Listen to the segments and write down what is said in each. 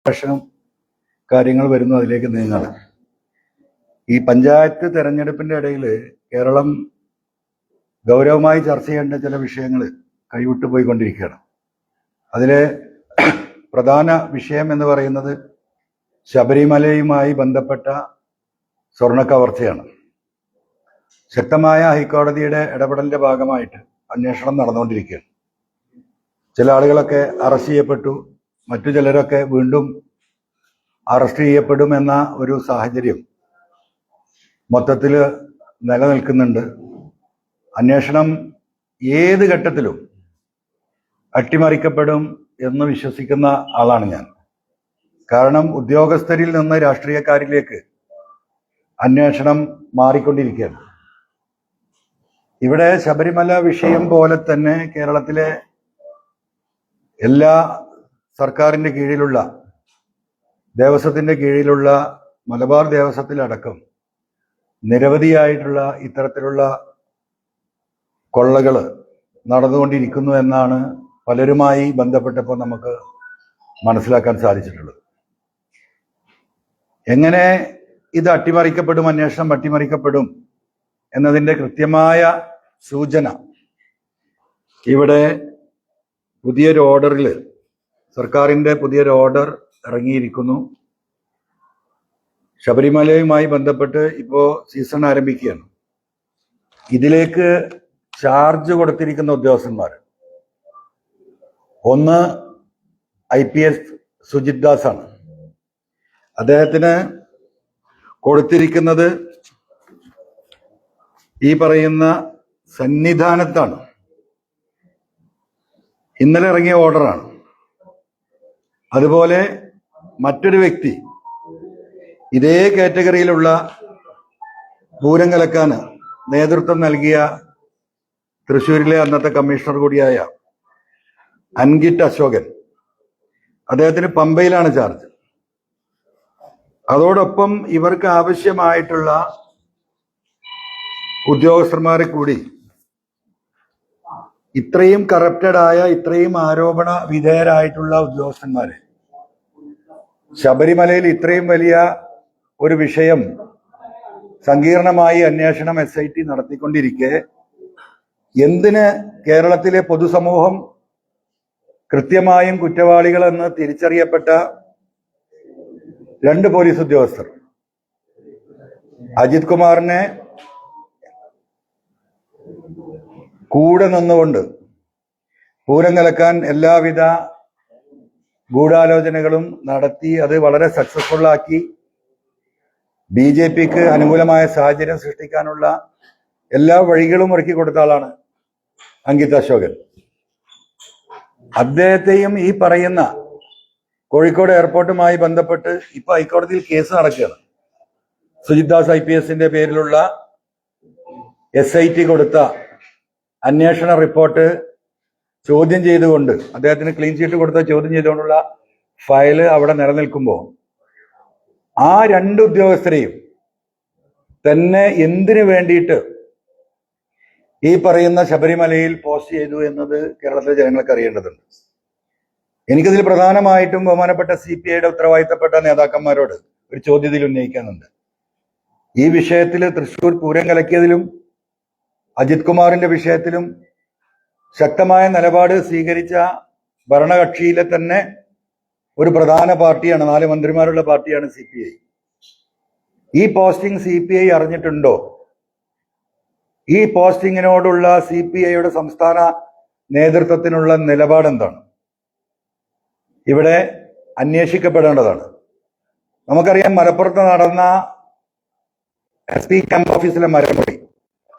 ഡിസ്കഷനും കാര്യങ്ങൾ വരുന്നു, അതിലേക്ക് നീങ്ങണം. ഈ പഞ്ചായത്ത് തെരഞ്ഞെടുപ്പിന്റെ ഇടയിൽ കേരളം ഗൗരവമായി ചർച്ച ചെയ്യേണ്ട ചില വിഷയങ്ങൾ കൈവിട്ടു പോയിക്കൊണ്ടിരിക്കുകയാണ്. അതിലെ പ്രധാന വിഷയം എന്ന് പറയുന്നത് ശബരിമലയുമായി ബന്ധപ്പെട്ട സ്വർണ്ണക്കവർച്ചയാണ്. ശക്തമായ ഹൈക്കോടതിയുടെ ഇടപെടലിന്റെ ഭാഗമായിട്ട് അന്വേഷണം നടന്നുകൊണ്ടിരിക്കുകയാണ്. ചില ആളുകളൊക്കെ അറസ്റ്റ് ചെയ്യപ്പെട്ടു, മറ്റു ചിലരൊക്കെ വീണ്ടും അറസ്റ്റ് ചെയ്യപ്പെടുമെന്ന ഒരു സാഹചര്യം മൊത്തത്തിൽ നിലനിൽക്കുന്നുണ്ട്. അന്വേഷണം ഏത് ഘട്ടത്തിലും അട്ടിമറിക്കപ്പെടും എന്ന് വിശ്വസിക്കുന്ന ആളാണ് ഞാൻ. കാരണം ഉദ്യോഗസ്ഥരിൽ നിന്ന് രാഷ്ട്രീയക്കാരിലേക്ക് അന്വേഷണം മാറിക്കൊണ്ടിരിക്കുകയാണ്. ഇവിടെ ശബരിമല വിഷയം പോലെ തന്നെ കേരളത്തിലെ എല്ലാ സർക്കാരിന്റെ കീഴിലുള്ള ദേവസ്വത്തിന്റെ കീഴിലുള്ള മലബാർ ദേവസ്വത്തിലടക്കം നിരവധിയായിട്ടുള്ള ഇത്തരത്തിലുള്ള കൊള്ളകൾ നടന്നുകൊണ്ടിരിക്കുന്നു എന്നാണ് പലരുമായി ബന്ധപ്പെട്ടപ്പോൾ നമുക്ക് മനസ്സിലാക്കാൻ സാധിച്ചിട്ടുള്ളത്. എങ്ങനെ ഇത് അട്ടിമറിക്കപ്പെടും, അന്വേഷണം അട്ടിമറിക്കപ്പെടും എന്നതിൻ്റെ കൃത്യമായ സൂചന ഇവിടെ പുതിയൊരു ഓർഡറിൽ, സർക്കാരിൻ്റെ പുതിയൊരു ഓർഡർ ഇറങ്ങിയിരിക്കുന്നു. ശബരിമലയുമായി ബന്ധപ്പെട്ട് ഇപ്പോൾ സീസൺ ആരംഭിക്കുകയാണ്. ഇതിലേക്ക് ചാർജ് കൊടുത്തിരിക്കുന്ന ഉദ്യോഗസ്ഥന്മാർ, ഒന്ന് IPS സുജിത് ദാസ് ആണ്. അദ്ദേഹത്തിന് കൊടുത്തിരിക്കുന്നത് ഈ പറയുന്ന സന്നിധാനത്താണ്. ഇന്നലെ ഇറങ്ങിയ ഓർഡറാണ്. അതുപോലെ മറ്റൊരു വ്യക്തി ഇതേ കാറ്റഗറിയിലുള്ള പൂരം കലക്കാൻ നേതൃത്വം നൽകിയ തൃശ്ശൂരിലെ അന്നത്തെ കമ്മീഷണർ കൂടിയായ അൻകിറ്റ് അശോകൻ, അദ്ദേഹത്തിന് പമ്പയിലാണ് ചാർജ്. അതോടൊപ്പം ഇവർക്ക് ആവശ്യമായിട്ടുള്ള ഉദ്യോഗസ്ഥന്മാരെ കൂടി ഇത്രയും കറപ്റ്റഡായ, ഇത്രയും ആരോപണ വിധേയരായിട്ടുള്ള ഉദ്യോഗസ്ഥന്മാരെ ശബരിമലയിൽ ഇത്രയും വലിയ ഒരു വിഷയം സങ്കീർണമായി അന്വേഷണം SIT നടത്തിക്കൊണ്ടിരിക്കെ എന്തിന് കേരളത്തിലെ പൊതുസമൂഹം കൃത്യമായും കുറ്റവാളികളെന്ന് തിരിച്ചറിയപ്പെട്ട 2 പോലീസ് ഉദ്യോഗസ്ഥർ അജിത് കുമാറിനെ കൂടെ നിന്നുകൊണ്ട് പൂരം കലക്കാൻ എല്ലാവിധ ഗൂഢാലോചനകളും നടത്തി അത് വളരെ സക്സസ്ഫുള്ളാക്കി BJPക്ക് അനുകൂലമായ സാഹചര്യം സൃഷ്ടിക്കാനുള്ള എല്ലാ വഴികളും ഒരുക്കി കൊടുത്ത ആളാണ് അങ്കിത് അശോകൻ. അദ്ദേഹത്തെയും ഈ പറയുന്ന കോഴിക്കോട് എയർപോർട്ടുമായി ബന്ധപ്പെട്ട് ഇപ്പൊ ഹൈക്കോടതിയിൽ കേസ് നടക്കുകയാണ്. സുജിത് ദാസ് IPSന്റെ പേരിലുള്ള SIT കൊടുത്ത അന്വേഷണ റിപ്പോർട്ട് ചോദ്യം ചെയ്തുകൊണ്ട്, അദ്ദേഹത്തിന് ക്ലീൻ ചീറ്റ് കൊടുത്ത ചോദ്യം ചെയ്തുകൊണ്ടുള്ള ഫയല് അവിടെ നിലനിൽക്കുമ്പോൾ ആ 2 ഉദ്യോഗസ്ഥരെയും തന്നെ എന്തിനു വേണ്ടിയിട്ട് ഈ പറയുന്ന ശബരിമലയിൽ പോസ്റ്റ് ചെയ്തു എന്നത് കേരളത്തിലെ ജനങ്ങൾക്ക് അറിയേണ്ടതുണ്ട്. എനിക്കതിൽ പ്രധാനമായിട്ടും ബഹുമാനപ്പെട്ട CPIയുടെ ഉത്തരവാദിത്തപ്പെട്ട നേതാക്കന്മാരോട് ഒരു ചോദ്യത്തിൽ ഉന്നയിക്കാനുണ്ട്. ഈ വിഷയത്തിൽ തൃശ്ശൂർ പൂരം കലക്കിയതിലും അജിത് കുമാറിന്റെ വിഷയത്തിലും ശക്തമായ നിലപാട് സ്വീകരിച്ച ഭരണകക്ഷിയിലെ തന്നെ ഒരു പ്രധാന പാർട്ടിയാണ്, 4 മന്ത്രിമാരുള്ള പാർട്ടിയാണ് CPI. ഈ പോസ്റ്റിംഗ് CPI അറിഞ്ഞിട്ടുണ്ടോ? ഈ പോസ്റ്റിങ്ങിനോടുള്ള CPIയുടെ സംസ്ഥാന നേതൃത്വത്തിനുള്ള നിലപാടെന്താണ്? ഇവിടെ അന്വേഷിക്കപ്പെടേണ്ടതാണ്. നമുക്കറിയാം, മലപ്പുറത്ത് നടന്ന SP ക്യാമ്പ് ഓഫീസിലെ മരമുറി,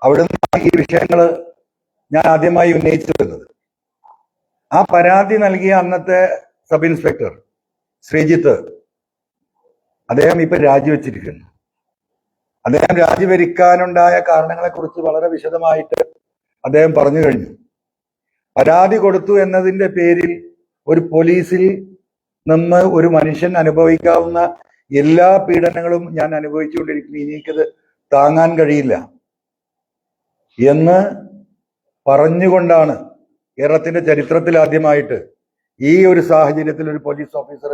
അവിടുന്ന് ഈ വിഷയങ്ങൾ ഞാൻ ആദ്യമായി ഉന്നയിച്ചു വരുന്നത്. ആ പരാതി നൽകിയ അന്നത്തെ സബ് ഇൻസ്പെക്ടർ ശ്രീജിത്ത്, അദ്ദേഹം ഇപ്പൊ രാജിവെച്ചിരിക്കുന്നു. അദ്ദേഹം രാജിവെക്കാനുണ്ടായ കാരണങ്ങളെക്കുറിച്ച് വളരെ വിശദമായിട്ട് അദ്ദേഹം പറഞ്ഞു കഴിഞ്ഞു. പരാതി കൊടുത്തു എന്നതിന്റെ പേരിൽ ഒരു പോലീസിൽ നിന്ന് ഒരു മനുഷ്യൻ അനുഭവിക്കാവുന്ന എല്ലാ പീഡനങ്ങളും ഞാൻ അനുഭവിച്ചുകൊണ്ടിരിക്കുന്നു, എനിക്കത് താങ്ങാൻ കഴിയില്ല എന്ന് പറഞ്ഞുകൊണ്ടാണ് കേരളത്തിന്റെ ചരിത്രത്തിൽ ആദ്യമായിട്ട് ഈ ഒരു സാഹചര്യത്തിൽ ഒരു പോലീസ് ഓഫീസർ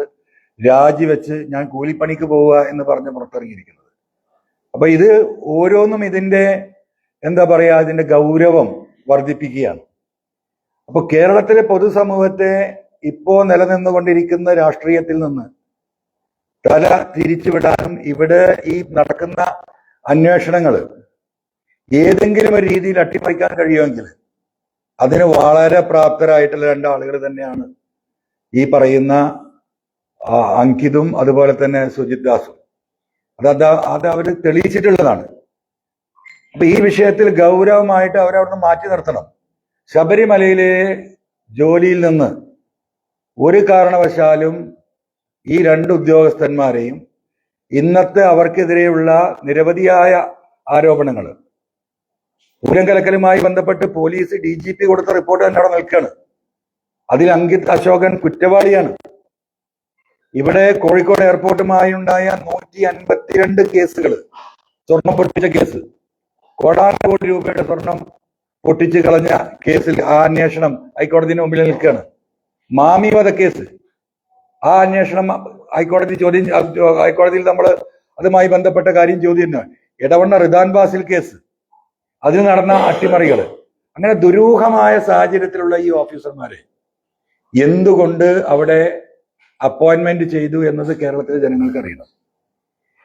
രാജിവെച്ച് ഞാൻ കൂലിപ്പണിക്ക് പോവുക എന്ന് പറഞ്ഞ് പുറത്തിറങ്ങിയിരിക്കുന്നത്. അപ്പൊ ഇത് ഓരോന്നും ഇതിന്റെ എന്താ പറയാ ഇതിന്റെ ഗൗരവം വർദ്ധിപ്പിക്കുകയാണ്. അപ്പൊ കേരളത്തിലെ പൊതുസമൂഹത്തെ ഇപ്പോ നിലനിന്നുകൊണ്ടിരിക്കുന്ന രാഷ്ട്രീയത്തിൽ നിന്ന് തല തിരിച്ചുവിടാനും ഇവിടെ ഈ നടക്കുന്ന അന്വേഷണങ്ങൾ ഏതെങ്കിലും ഒരു രീതിയിൽ അട്ടിമറിക്കാൻ കഴിയുമെങ്കിൽ അതിന് വളരെ പ്രാപ്തരായിട്ടുള്ള രണ്ടാളുകൾ തന്നെയാണ് ഈ പറയുന്ന അങ്കിതും അതുപോലെ തന്നെ സുജിത് ദാസും. അത് അവർ തെളിയിച്ചിട്ടുള്ളതാണ്. അപ്പൊ ഈ വിഷയത്തിൽ ഗൗരവമായിട്ട് അവരവിടുന്ന് മാറ്റി നിർത്തണം. ശബരിമലയിലെ ജോലിയിൽ നിന്ന് ഒരു കാരണവശാലും ഈ രണ്ട് ഉദ്യോഗസ്ഥന്മാരെയും ഇന്നത്തെ അവർക്കെതിരെയുള്ള നിരവധിയായ ആരോപണങ്ങൾ പൂരം കലക്കലുമായി ബന്ധപ്പെട്ട് പോലീസ് DGP കൊടുത്ത റിപ്പോർട്ട് തന്നെ അവിടെ നിൽക്കുകയാണ്. അതിൽ അങ്കിത് അശോകൻ കുറ്റവാളിയാണ്. ഇവിടെ കോഴിക്കോട് എയർപോർട്ടുമായി ഉണ്ടായ 152 കേസുകൾ, സ്വർണം പൊട്ടിച്ച കേസ്, കോടാനുകോടി രൂപയുടെ സ്വർണം പൊട്ടിച്ച് കളഞ്ഞ കേസിൽ ആ അന്വേഷണം ഹൈക്കോടതിന് മുമ്പിൽ നിൽക്കുകയാണ്. മാമി വധക്കേസ്, ആ അന്വേഷണം ഹൈക്കോടതിയിൽ നമ്മൾ അതുമായി ബന്ധപ്പെട്ട കാര്യം ചോദ്യം. ഇടവണ്ണ റിദാൻ ബാസിൽ കേസ്, അതിൽ നടന്ന അട്ടിമറികൾ, അങ്ങനെ ദുരൂഹമായ സാഹചര്യത്തിലുള്ള ഈ ഓഫീസർമാരെ എന്തുകൊണ്ട് അവിടെ അപ്പോയിന്റ്മെന്റ് ചെയ്തു എന്നത് കേരളത്തിലെ ജനങ്ങൾക്ക് അറിയണം.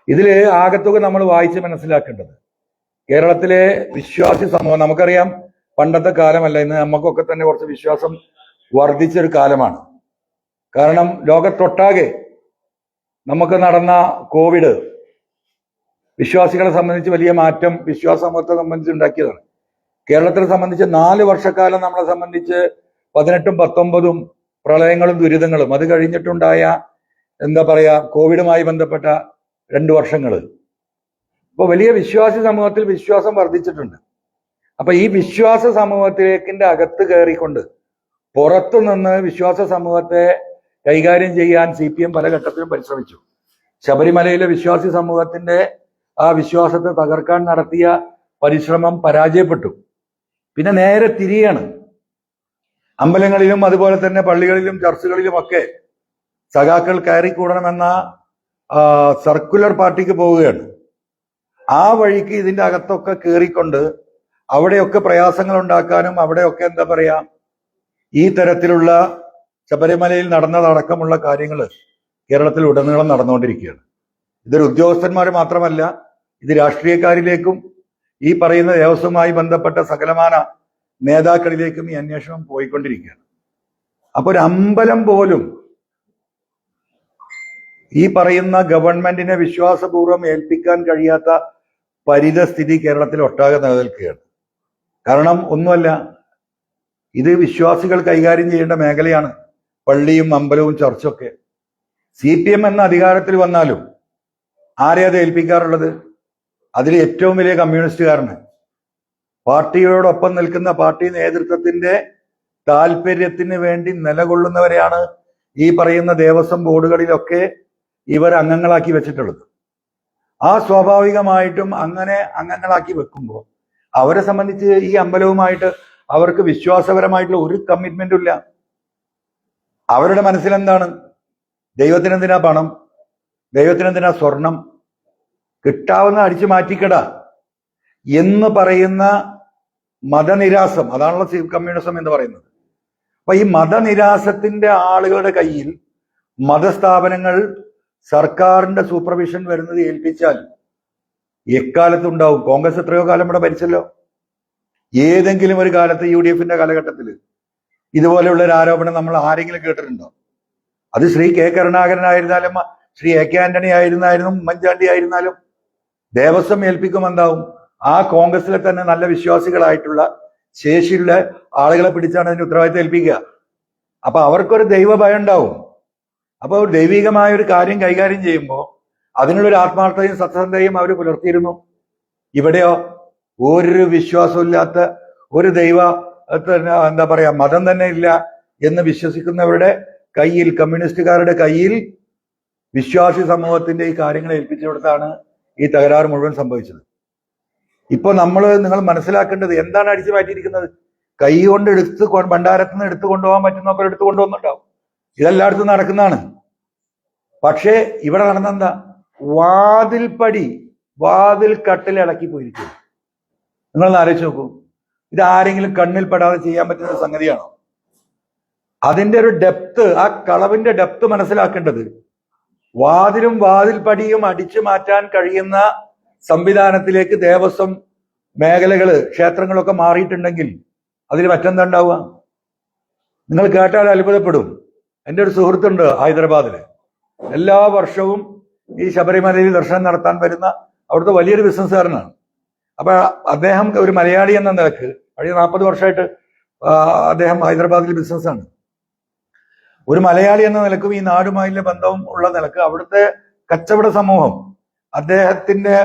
ഇതില് ആകത്തുക നമ്മൾ വായിച്ച് മനസ്സിലാക്കേണ്ടത് കേരളത്തിലെ വിശ്വാസി സമൂഹം, നമുക്കറിയാം പണ്ടത്തെ കാലമല്ല, ഇന്ന് നമുക്കൊക്കെ തന്നെ കുറച്ച് വിശ്വാസം വർദ്ധിച്ചൊരു കാലമാണ്. കാരണം ലോകത്തൊട്ടാകെ നമുക്ക് നടന്ന കോവിഡ് വിശ്വാസികളെ സംബന്ധിച്ച് വലിയ മാറ്റം വിശ്വാസ സമൂഹത്തെ സംബന്ധിച്ച് ഉണ്ടാക്കിയതാണ്. കേരളത്തെ സംബന്ധിച്ച് 4 വർഷക്കാലം നമ്മളെ സംബന്ധിച്ച് 18ഉം 19ഉം പ്രളയങ്ങളും ദുരിതങ്ങളും, അത് കഴിഞ്ഞിട്ടുണ്ടായ എന്താ പറയാ കോവിഡുമായി ബന്ധപ്പെട്ട 2 വർഷങ്ങൾ. അപ്പോൾ വലിയ വിശ്വാസി സമൂഹത്തിൽ വിശ്വാസം വർദ്ധിച്ചിട്ടുണ്ട്. അപ്പൊ ഈ വിശ്വാസ സമൂഹത്തിലേക്കിന്റെ അകത്ത് കയറിക്കൊണ്ട് പുറത്തു നിന്ന് വിശ്വാസ സമൂഹത്തെ കൈകാര്യം ചെയ്യാൻ CPM പല ഘട്ടത്തിലും പരിശ്രമിച്ചു. ശബരിമലയിലെ വിശ്വാസി സമൂഹത്തിന്റെ ആ വിശ്വാസത്തെ തകർക്കാൻ നടത്തിയ പരിശ്രമം പരാജയപ്പെട്ടു. പിന്നെ നേരെ തിരിയാണ്. അമ്പലങ്ങളിലും അതുപോലെ തന്നെ പള്ളികളിലും ചർച്ചുകളിലും ഒക്കെ സഖാക്കൾ കയറിക്കൂടണമെന്ന സർക്കുലർ പാർട്ടിക്ക് പോവുകയാണ്. ആ വഴിക്ക് ഇതിന്റെ അകത്തൊക്കെ കയറിക്കൊണ്ട് അവിടെയൊക്കെ പ്രയാസങ്ങൾ ഉണ്ടാക്കാനും അവിടെയൊക്കെ എന്താ പറയാ ഈ തരത്തിലുള്ള ശബരിമലയിൽ നടന്നതടക്കമുള്ള കാര്യങ്ങൾ കേരളത്തിൽ ഉടനീളം നടന്നുകൊണ്ടിരിക്കുകയാണ്. ഇതൊരു ഉദ്യോഗസ്ഥന്മാർ മാത്രമല്ല, ഇത് രാഷ്ട്രീയക്കാരിലേക്കും ഈ പറയുന്ന ദേവസ്വവുമായി ബന്ധപ്പെട്ട സകലമാന നേതാക്കളിലേക്കും ഈ അന്വേഷണം പോയിക്കൊണ്ടിരിക്കുകയാണ്. അപ്പൊ ഒരു അമ്പലം പോലും ഈ പറയുന്ന ഗവൺമെന്റിനെ വിശ്വാസപൂർവ്വം ഏൽപ്പിക്കാൻ കഴിയാത്ത പരിതസ്ഥിതി കേരളത്തിൽ ഒട്ടാകെ നിലനിൽക്കുകയാണ്. കാരണം ഒന്നുമല്ല, ഇത് വിശ്വാസികൾ കൈകാര്യം ചെയ്യേണ്ട മേഖലയാണ്, പള്ളിയും അമ്പലവും ചർച്ചൊക്കെ. CPM എന്ന അധികാരത്തിൽ വന്നാലും ആരെ അത് ഏൽപ്പിക്കാറുള്ളത്? അതിൽ ഏറ്റവും വലിയ കമ്മ്യൂണിസ്റ്റുകാരന്, പാർട്ടിയോടൊപ്പം നിൽക്കുന്ന പാർട്ടി നേതൃത്വത്തിന്റെ താല്പര്യത്തിന് വേണ്ടി നിലകൊള്ളുന്നവരെയാണ് ഈ പറയുന്ന ദേവസ്വം ബോർഡുകളിലൊക്കെ ഇവർ അംഗങ്ങളാക്കി വെച്ചിട്ടുള്ളത്. ആ സ്വാഭാവികമായിട്ടും അങ്ങനെ അംഗങ്ങളാക്കി വെക്കുമ്പോൾ അവരെ സംബന്ധിച്ച് ഈ അമ്പലവുമായിട്ട് അവർക്ക് വിശ്വാസപരമായിട്ടുള്ള ഒരു കമ്മിറ്റ്മെന്റും ഇല്ല. അവരുടെ മനസ്സിലെന്താണ്? ദൈവത്തിനെന്തിനാ പണം, ദൈവത്തിനെന്തിനാ സ്വർണം, കിട്ടാവുന്ന അടിച്ചു മാറ്റിക്കട എന്ന് പറയുന്ന മതനിരാസം, അതാണല്ലോ കമ്മ്യൂണിസം എന്ന് പറയുന്നത്. അപ്പൊ ഈ മതനിരാസത്തിന്റെ ആളുകളുടെ കയ്യിൽ മതസ്ഥാപനങ്ങൾ സർക്കാരിന്റെ സൂപ്പർവിഷൻ വരുന്നത് ഏൽപ്പിച്ചാൽ എക്കാലത്തുണ്ടാവും. കോൺഗ്രസ് എത്രയോ കാലം ഇവിടെ ഭരിച്ചല്ലോ. ഏതെങ്കിലും ഒരു കാലത്ത് UDFന്റെ കാലഘട്ടത്തിൽ ഇതുപോലെയുള്ള ഒരു ആരോപണം നമ്മൾ ആരെങ്കിലും കേട്ടിട്ടുണ്ടോ? അത് ശ്രീ K കരുണാകരനായിരുന്നാലും ശ്രീ AK ആന്റണി ആയിരുന്നാലും ഉമ്മൻചാണ്ടി ആയിരുന്നാലും ദേവസ്വം ഏൽപ്പിക്കുമെന്താവും? ആ കോൺഗ്രസിലെ തന്നെ നല്ല വിശ്വാസികളായിട്ടുള്ള ശേഷിയുള്ള ആളുകളെ പിടിച്ചാണ് അതിന്റെ ഉത്തരവാദിത്തം ഏൽപ്പിക്കുക. അപ്പൊ അവർക്കൊരു ദൈവഭയം ഉണ്ടാവും. അപ്പോൾ ദൈവികമായ ഒരു കാര്യം കൈകാര്യം ചെയ്യുമ്പോൾ അതിനുള്ളൊരു ആത്മാർത്ഥതയും സത്യസന്ധതയും അവർ പുലർത്തിയിരുന്നു. ഇവിടെയോ ഒരു വിശ്വാസമില്ലാത്ത ഒരു ദൈവ എന്താ പറയാ മതം തന്നെ ഇല്ല എന്ന് വിശ്വസിക്കുന്നവരുടെ കയ്യിൽ, കമ്മ്യൂണിസ്റ്റുകാരുടെ കയ്യിൽ വിശ്വാസി സമൂഹത്തിന്റെ ഈ കാര്യങ്ങൾ ഏൽപ്പിച്ചു കൊടുത്താണ് ഈ തകരാറ് മുഴുവൻ സംഭവിച്ചത്. ഇപ്പൊ നിങ്ങൾ മനസ്സിലാക്കേണ്ടത് എന്താണ് അടിച്ചു മാറ്റിയിരിക്കുന്നത്? കൈ കൊണ്ട് ഭണ്ഡാരത്തിൽ നിന്ന് എടുത്തു കൊണ്ടുപോകാൻ പറ്റുന്നവർ എടുത്തു കൊണ്ടുവന്നുണ്ടാവും. ഇതെല്ലായിടത്തും നടക്കുന്നതാണ്. പക്ഷേ ഇവിടെ നടന്നെന്താ? വാതിൽ കട്ടിൽ ഇളക്കി പോയിരിക്കും. നിങ്ങളൊന്ന് ആലോചിച്ച് നോക്കൂ. ഇത് ആരെങ്കിലും കണ്ണിൽ പെടാതെ ചെയ്യാൻ പറ്റുന്ന സംഗതിയാണോ? അതിന്റെ ഒരു ഡെപ്ത്, ആ കളവിന്റെ ഡെപ്ത് മനസ്സിലാക്കേണ്ടത്. വാതിൽപ്പടിയും അടിച്ചു മാറ്റാൻ കഴിയുന്ന സംവിധാനത്തിലേക്ക് ദേവസ്വം മേഖലകള്, ക്ഷേത്രങ്ങളൊക്കെ മാറിയിട്ടുണ്ടെങ്കിൽ അതിൽ മറ്റെന്താ ഉണ്ടാവുക? നിങ്ങൾ കേട്ടാൽ അത്ഭുതപ്പെടും. എൻ്റെ ഒരു സുഹൃത്തുണ്ട് ഹൈദരാബാദില്. എല്ലാ വർഷവും ഈ ശബരിമലയിൽ ദർശനം നടത്താൻ വരുന്ന അവിടുത്തെ വലിയൊരു ബിസിനസ്സുകാരനാണ്. അപ്പൊ അദ്ദേഹം ഒരു മലയാളി എന്ന നിലക്ക് കഴിഞ്ഞ 40 വർഷമായിട്ട് അദ്ദേഹം ഹൈദരാബാദിൽ ബിസിനസ്സാണ്. ഒരു മലയാളി എന്ന നിലക്കും ഈ നാടുമായുള്ള ബന്ധവും ഉള്ള നിലക്ക് അവിടുത്തെ കച്ചവട സമൂഹം അദ്ദേഹത്തിന്റെ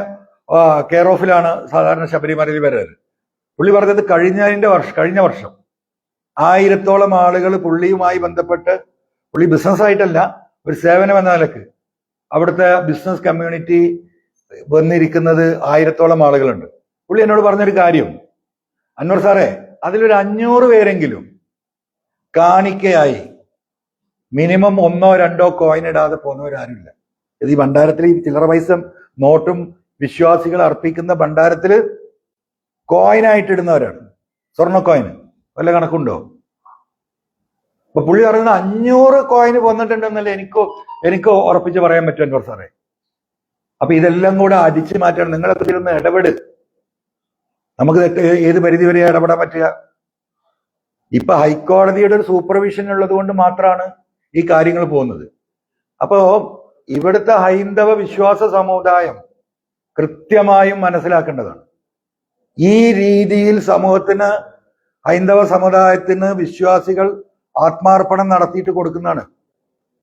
കെയർ ഓഫിലാണ് സാധാരണ ശബരിമലയിൽ വരാറ്. പുള്ളി പറഞ്ഞത് കഴിഞ്ഞ വർഷം 1000-ഓളം ആളുകൾ പുള്ളിയുമായി ബന്ധപ്പെട്ട്, പുള്ളി ബിസിനസ്സായിട്ടല്ല, ഒരു സേവനം എന്ന നിലക്ക് അവിടുത്തെ ബിസിനസ് കമ്മ്യൂണിറ്റി വന്നിരിക്കുന്നത് 1000-ഓളം ആളുകളുണ്ട്. പുള്ളി എന്നോട് പറഞ്ഞൊരു കാര്യം, അൻവർ സാറേ, അതിലൊരു 500 പേരെങ്കിലും കാണിക്കയായി മിനിമം 1-2 കോയിൻ ഇടാതെ പോകുന്നവരാരുമില്ല. ഇത് ഈ ഭണ്ഡാരത്തിൽ ഈ ചില്ലറ പൈസ നോട്ടും വിശ്വാസികൾ അർപ്പിക്കുന്ന ഭണ്ഡാരത്തില് കോയിനായിട്ട് ഇടുന്നവരാണ്. സ്വർണ്ണ കോയിന് വല്ല കണക്കുണ്ടോ? അപ്പൊ പുള്ളി പറയുന്നത് 500 കോയിന് വന്നിട്ടുണ്ടെന്നല്ലേ എനിക്ക് ഉറപ്പിച്ച് പറയാൻ പറ്റും അൻവർ സാറേ. അപ്പൊ ഇതെല്ലാം കൂടെ അടിച്ചു മാറ്റണം. നിങ്ങളൊക്കെ ഇതിലൊന്ന് ഇടപെട്. നമുക്ക് ഏത് പരിധി വരെ ഇടപെടാൻ പറ്റുക? ഇപ്പൊ ഹൈക്കോടതിയുടെ ഒരു സൂപ്പർവിഷൻ ഉള്ളത് കൊണ്ട് മാത്രമാണ് ഈ കാര്യങ്ങൾ പോകുന്നത്. അപ്പോ ഇവിടുത്തെ ഹൈന്ദവ വിശ്വാസ സമുദായം കൃത്യമായും മനസ്സിലാക്കേണ്ടതാണ്. ഈ രീതിയിൽ സമൂഹത്തിന്, ഹൈന്ദവ സമുദായത്തിന് വിശ്വാസികൾ ആത്മാർപ്പണം നടത്തിയിട്ട് കൊടുക്കുന്നതാണ്.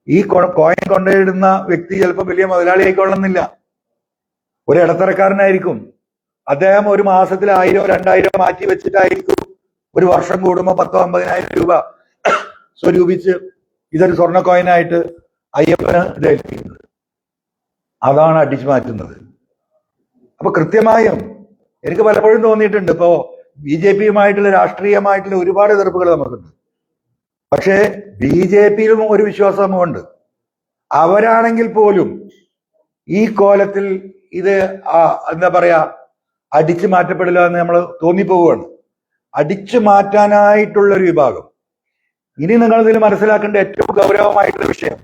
ഈ കോയിൻ കൊണ്ടിടുന്ന വ്യക്തി ചിലപ്പോൾ വലിയ മുതലാളി ആയിക്കൊള്ളുന്നില്ല, ഒരു ഇടത്തരക്കാരനായിരിക്കും. അദ്ദേഹം ഒരു മാസത്തിൽ 1000-2000 മാറ്റി വെച്ചിട്ടായിരിക്കും ഒരു വർഷം കൂടുമ്പോൾ 10,000-50,000 രൂപ സ്വരൂപിച്ച് ഇതൊരു സ്വർണ്ണ കോയിനായിട്ട് അയ്യപ്പന് ഇത് ഏൽപ്പിക്കുന്നത്. അതാണ് അടിച്ചു മാറ്റുന്നത്. അപ്പൊ കൃത്യമായും എനിക്ക് പലപ്പോഴും തോന്നിയിട്ടുണ്ട്, ഇപ്പോ BJP-യുമായിട്ടുള്ള രാഷ്ട്രീയമായിട്ടുള്ള ഒരുപാട് എതിർപ്പുകൾ നമുക്കുണ്ട്. പക്ഷേ BJP-യിലും ഒരു വിശ്വാസ സമൂഹമുണ്ട്. അവരാണെങ്കിൽ പോലും ഈ കോലത്തിൽ ഇത് എന്താ പറയാ അടിച്ചു മാറ്റപ്പെടില്ല എന്ന് നമ്മൾ തോന്നിപ്പോവുകയാണ്. അടിച്ചു മാറ്റാനായിട്ടുള്ള ഒരു വിഭാഗം. ഇനി നിങ്ങൾ ഇതിൽ മനസ്സിലാക്കേണ്ട ഏറ്റവും ഗൗരവമായിട്ടുള്ള വിഷയം,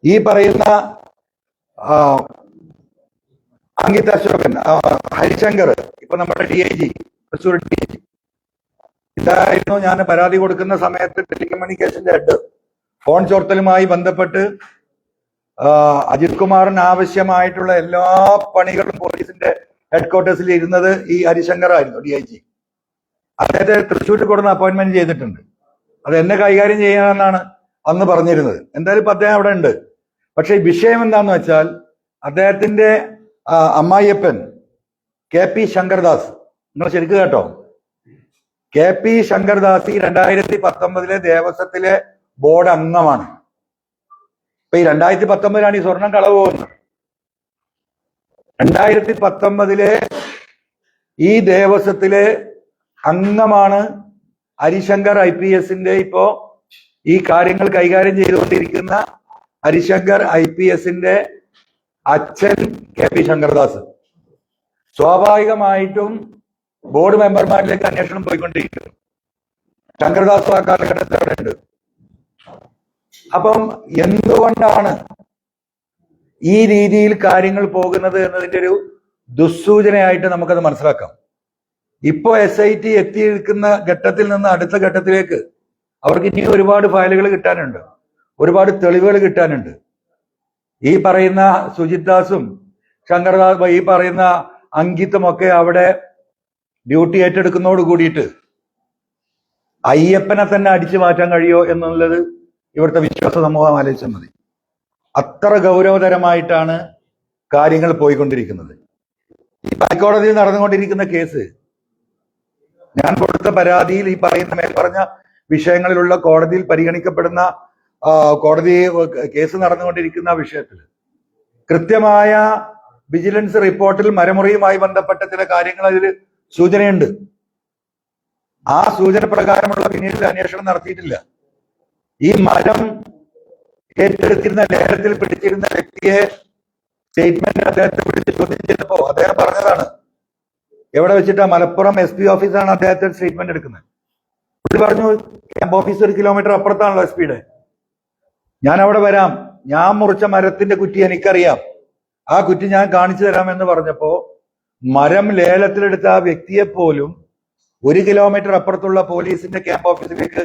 ഈ പറയുന്ന അങ്കിത് അശോകൻ, ഹരിശങ്കർ, ഇപ്പൊ നമ്മുടെ DIG, തൃശ്ശൂർ DIG, ഇതായിരുന്നു ഞാൻ പരാതി കൊടുക്കുന്ന സമയത്ത് ടെലികമ്മ്യൂണിക്കേഷന്റെ ഹെഡ്. ഫോൺ ചോർത്തലുമായി ബന്ധപ്പെട്ട് അജിത് കുമാറിന് ആവശ്യമായിട്ടുള്ള എല്ലാ പണികളും പോലീസിന്റെ ഹെഡ്ക്വാർട്ടേഴ്സിൽ ഇരുന്നത് ഈ ഹരിശങ്കർ ആയിരുന്നു, DIG. അദ്ദേഹത്തെ തൃശ്ശൂരിൽ കൊടുന്ന് അപ്പോയിന്റ്മെന്റ് ചെയ്തിട്ടുണ്ട്. അത് എന്നെ കൈകാര്യം ചെയ്യാനെന്നാണ് അന്ന് പറഞ്ഞിരുന്നത്. എന്തായാലും ഇപ്പൊ അദ്ദേഹം അവിടെ ഉണ്ട്. പക്ഷെ വിഷയം എന്താന്ന് വെച്ചാൽ, അദ്ദേഹത്തിന്റെ അമ്മായിയപ്പൻ KP ശങ്കർദാസ്, നിങ്ങൾ ശരിക്കും കേട്ടോ, KP ശങ്കർദാസ് 2019 ദേവസ്വത്തിലെ ബോർഡ് അംഗമാണ്. ഇപ്പൊ ഈ 2019 ഈ സ്വർണം കളവ് പോകുന്നത്. 2019 ഈ ദേവസ്വത്തിലെ അംഗമാണ് ഹരിശങ്കർ IPS-ന്റെ, ഇപ്പോ ഈ കാര്യങ്ങൾ കൈകാര്യം ചെയ്തുകൊണ്ടിരിക്കുന്ന ഹരിശങ്കർ IPS-ന്റെ അച്ഛൻ KP ശങ്കർദാസ്. സ്വാഭാവികമായിട്ടും ബോർഡ് മെമ്പർമാരിലേക്ക് അന്വേഷണം പോയിക്കൊണ്ടിരിക്കുന്നു. ശങ്കർദാസ് ആ കാലഘട്ടത്തിൽ അവിടെ ഉണ്ട്. അപ്പം എന്തുകൊണ്ടാണ് ഈ രീതിയിൽ കാര്യങ്ങൾ പോകുന്നത് എന്നതിന്റെ ഒരു ദുസ്സൂചനയായിട്ട് നമുക്കത് മനസ്സിലാക്കാം. ഇപ്പോ SIT എത്തിയിരിക്കുന്ന ഘട്ടത്തിൽ നിന്ന് അടുത്ത ഘട്ടത്തിലേക്ക് അവർക്ക് ഇനി ഒരുപാട് ഫയലുകൾ കിട്ടാനുണ്ട്, ഒരുപാട് തെളിവുകൾ കിട്ടാനുണ്ട്. ഈ പറയുന്ന സുജിത് ദാസും ശങ്കർദാസ്, ഈ പറയുന്ന അങ്കിത്തും ഒക്കെ അവിടെ ഡ്യൂട്ടി ഏറ്റെടുക്കുന്നതോട് കൂടിയിട്ട് അയ്യപ്പനെ തന്നെ അടിച്ചു മാറ്റാൻ കഴിയോ എന്നുള്ളത് ഇവിടുത്തെ വിശ്വാസ സമൂഹം ആലോചിച്ചാൽ മതി. അത്ര ഗൗരവതരമായിട്ടാണ് കാര്യങ്ങൾ പോയിക്കൊണ്ടിരിക്കുന്നത്. ഈ ഹൈക്കോടതിയിൽ നടന്നുകൊണ്ടിരിക്കുന്ന കേസ്, ഞാൻ കൊടുത്ത പരാതിയിൽ ഈ പറയുന്ന മേൽപ്പറഞ്ഞ വിഷയങ്ങളിലുള്ള കോടതിയിൽ പരിഗണിക്കപ്പെടുന്ന കോടതി കേസ് നടന്നുകൊണ്ടിരിക്കുന്ന വിഷയത്തിൽ കൃത്യമായ വിജിലൻസ് റിപ്പോർട്ടിൽ മരമുറിയുമായി ബന്ധപ്പെട്ട ചില കാര്യങ്ങൾ അതിൽ സൂചനയുണ്ട്. ആ സൂചന പ്രകാരമുള്ള പിന്നീട് അന്വേഷണം നടത്തിയിട്ടില്ല. ഈ മരം ഏറ്റെടുത്തിരുന്ന ലേലത്തിൽ പിടിച്ചിരുന്ന വ്യക്തിയെ സ്റ്റേറ്റ്മെന്റ് അദ്ദേഹത്തെ പിടിച്ച് ചോദ്യം ചെയ്തപ്പോ അദ്ദേഹം പറഞ്ഞതാണ്, എവിടെ വെച്ചിട്ടാ, മലപ്പുറം SP ഓഫീസാണ് അദ്ദേഹത്തെ സ്റ്റേറ്റ്മെന്റ് എടുക്കുന്നത്. പുള്ളി പറഞ്ഞു, ക്യാമ്പ് ഓഫീസ് 1 കിലോമീറ്റർ അപ്പുറത്താണല്ലോ SP ഞാൻ അവിടെ വരാം, ഞാൻ മുറിച്ച മരത്തിന്റെ കുറ്റി എനിക്കറിയാം, ആ കുറ്റി ഞാൻ കാണിച്ചു തരാമെന്ന് പറഞ്ഞപ്പോ മരം ലേലത്തിലെടുത്ത ആ വ്യക്തിയെ പോലും 1 കിലോമീറ്റർ അപ്പുറത്തുള്ള പോലീസിന്റെ ക്യാമ്പ് ഓഫീസിലേക്ക്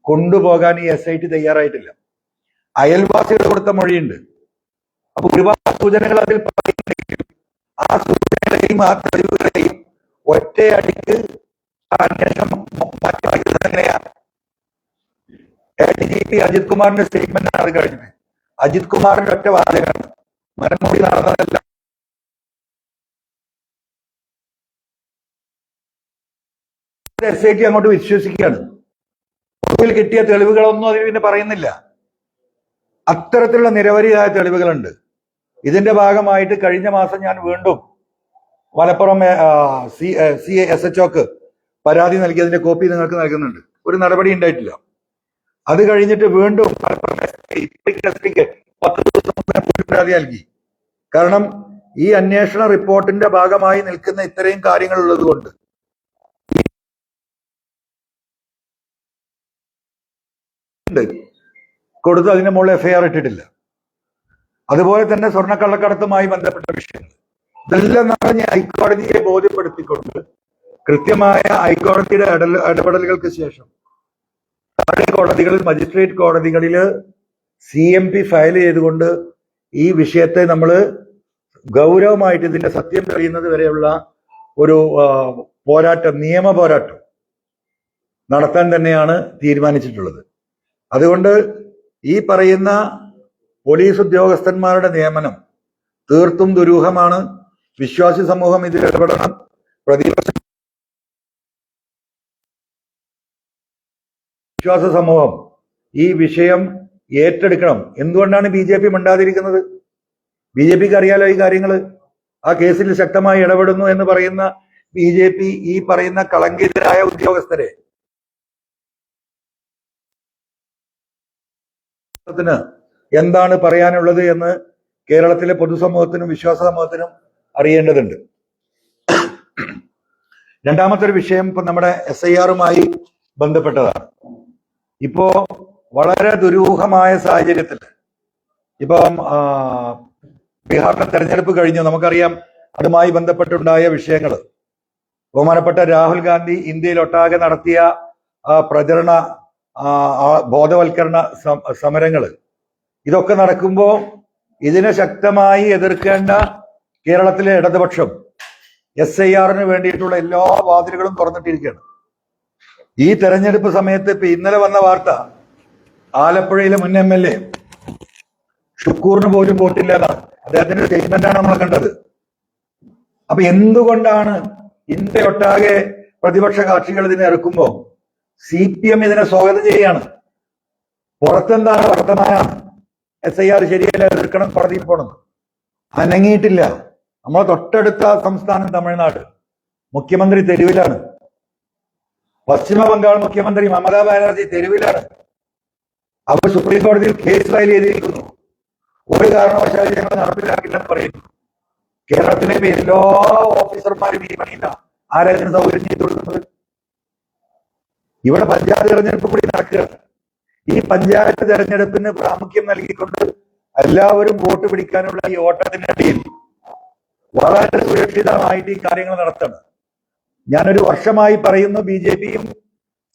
കൊണ്ടുപോകാൻ ഈ SIT തയ്യാറായിട്ടില്ല. അയൽവാസികൾ കൊടുത്ത മൊഴിയുണ്ട്. അപ്പൊ ഒരുപാട് സൂചനകൾ അതിൽ പറയുന്നെങ്കിലും ആ സൂചനകളെയും ആ തെളിവുകളെയും ഒറ്റയടിക്ക് അന്വേഷണം എങ്ങനെയാണ്? ADGP അജിത് കുമാറിന്റെ സ്റ്റേറ്റ്മെന്റ് ആണ് കഴിഞ്ഞത്. അജിത് കുമാറിന്റെ ഒറ്റ വാചകമാണ്, മരംമുറി നടന്നതല്ല. SIT അങ്ങോട്ട് വിശ്വസിക്കുകയാണ്. ഒടുവിൽ കിട്ടിയ തെളിവുകളൊന്നും അതിൽ പിന്നെ പറയുന്നില്ല. അത്തരത്തിലുള്ള നിരവധിയായ തെളിവുകളുണ്ട്. ഇതിന്റെ ഭാഗമായിട്ട് കഴിഞ്ഞ മാസം ഞാൻ വീണ്ടും മലപ്പുറം SHOക്ക് പരാതി നൽകിയതിന്റെ കോപ്പി നിങ്ങൾക്ക് നൽകുന്നുണ്ട്. ഒരു നടപടി ഉണ്ടായിട്ടില്ല. അത് കഴിഞ്ഞിട്ട് വീണ്ടും മലപ്പുറം SPക്ക് 10 ദിവസം മുമ്പ് പരാതി നൽകി. കാരണം ഈ അന്വേഷണ റിപ്പോർട്ടിന്റെ ഭാഗമായി നിൽക്കുന്ന ഇത്രയും കാര്യങ്ങൾ ഉള്ളത് കൊണ്ട് കൊടുത്ത് അതിന്റെ മുകളിൽ FIR ഇട്ടിട്ടില്ല. അതുപോലെ തന്നെ സ്വർണ്ണക്കള്ളക്കടത്തുമായി ബന്ധപ്പെട്ട വിഷയങ്ങൾ ഇതെല്ലാം നമ്മൾ ഹൈക്കോടതിയെ ബോധ്യപ്പെടുത്തിക്കൊണ്ട് കൃത്യമായ ഹൈക്കോടതിയുടെ ഇടപെടലുകൾക്ക് ശേഷം താഴെ കോടതികളിൽ, മജിസ്ട്രേറ്റ് കോടതികളിൽ CMP ഫയൽ ചെയ്തുകൊണ്ട് ഈ വിഷയത്തെ നമ്മൾ ഗൗരവമായിട്ട് ഇതിന്റെ സത്യം തെളിയുന്നത് വരെയുള്ള ഒരു പോരാട്ടം, നിയമ പോരാട്ടം നടത്താൻ തന്നെയാണ് തീരുമാനിച്ചിട്ടുള്ളത്. അതുകൊണ്ട് ഈ പറയുന്ന പോലീസ് ഉദ്യോഗസ്ഥന്മാരുടെ നിയമനം തീർത്തും ദുരൂഹമാണ്. വിശ്വാസി സമൂഹം ഇതിൽ ഇടപെടണം. പ്രതിപക്ഷ വിശ്വാസ സമൂഹം ഈ വിഷയം ഏറ്റെടുക്കണം. എന്തുകൊണ്ടാണ് BJP മിണ്ടാതിരിക്കുന്നത്? BJPക്ക് അറിയാലോ ഈ കാര്യങ്ങൾ. ആ കേസിൽ ശക്തമായി ഇടപെടുന്നു എന്ന് പറയുന്ന BJP ഈ പറയുന്ന കളങ്കിതരായ ഉദ്യോഗസ്ഥരെ എന്താണ് പറയാനുള്ളത് എന്ന് കേരളത്തിലെ പൊതുസമൂഹത്തിനും വിശ്വാസ സമൂഹത്തിനും അറിയേണ്ടതുണ്ട്. രണ്ടാമത്തെ ഒരു വിഷയം ഇപ്പൊ നമ്മുടെ SIRമായി ബന്ധപ്പെട്ടതാണ്. ഇപ്പോ വളരെ ദുരൂഹമായ സാഹചര്യത്തിൽ ഇപ്പം ബീഹാറിലെ തെരഞ്ഞെടുപ്പ് കഴിഞ്ഞു. നമുക്കറിയാം അതുമായി ബന്ധപ്പെട്ടുണ്ടായ വിഷയങ്ങൾ. ബഹുമാനപ്പെട്ട രാഹുൽ ഗാന്ധി ഇന്ത്യയിലൊട്ടാകെ നടത്തിയ പ്രചരണ ബോധവൽക്കരണ സമരങ്ങൾ, ഇതൊക്കെ നടക്കുമ്പോൾ ഇതിനെ ശക്തമായി എതിർക്കേണ്ട കേരളത്തിലെ ഇടതുപക്ഷം SIRന് വേണ്ടിയിട്ടുള്ള എല്ലാ വാതിലുകളും തുറന്നിട്ടിരിക്കുകയാണ്. ഈ തെരഞ്ഞെടുപ്പ് സമയത്ത് ഇപ്പൊ ഇന്നലെ വന്ന വാർത്ത, ആലപ്പുഴയിലെ മുൻ MLA ഷുക്കൂറിന് പോലും വോട്ടില്ല എന്നാണ്. അദ്ദേഹത്തിന്റെ സ്റ്റേറ്റ്മെന്റാണ് നമ്മൾ കണ്ടത്. അപ്പൊ എന്തുകൊണ്ടാണ് ഇന്ത്യയൊട്ടാകെ പ്രതിപക്ഷ കക്ഷികൾ ഇതിനെ ഇറക്കുമ്പോൾ CPM ഇതിനെ സ്വാഗതം ചെയ്യുകയാണ്? പുറത്തെന്താണ് വർത്തമാനമാണ്? SIR ശരിയല്ല, എതിർക്കണം, കോടതിയിൽ പോകണം. അനങ്ങിയിട്ടില്ല. നമ്മളെ തൊട്ടടുത്ത സംസ്ഥാനം തമിഴ്നാട്, മുഖ്യമന്ത്രി തെരുവിലാണ്. പശ്ചിമ ബംഗാൾ മുഖ്യമന്ത്രി മമതാ ബാനർജി തെരുവിലാണ്. അവർ സുപ്രീം കോടതിയിൽ കേസ് ഫയൽ ചെയ്തിരിക്കുന്നു. ഒരു കാരണവശാലും ഞങ്ങൾ നടപ്പിലാക്കില്ലെന്ന് പറയുന്നു. കേരളത്തിലെ എല്ലാ ഓഫീസർമാരും ഈ പണിയില്ല. ആരായിരുന്നു സൗകര്യം ചെയ്തു കൊടുക്കുന്നത്? ഇവിടെ പഞ്ചായത്ത് തെരഞ്ഞെടുപ്പ് കൂടി നടക്കുകയാണ്. ഈ പഞ്ചായത്ത് തെരഞ്ഞെടുപ്പിന് പ്രാമുഖ്യം നൽകിക്കൊണ്ട് എല്ലാവരും വോട്ട് പിടിക്കാനുള്ള ഈ ഓട്ടത്തിനിടയിൽ വളരെ സുരക്ഷിതമായിട്ട് ഈ കാര്യങ്ങൾ നടത്തണം. ഞാനൊരു വർഷമായി പറയുന്നു, BJPയും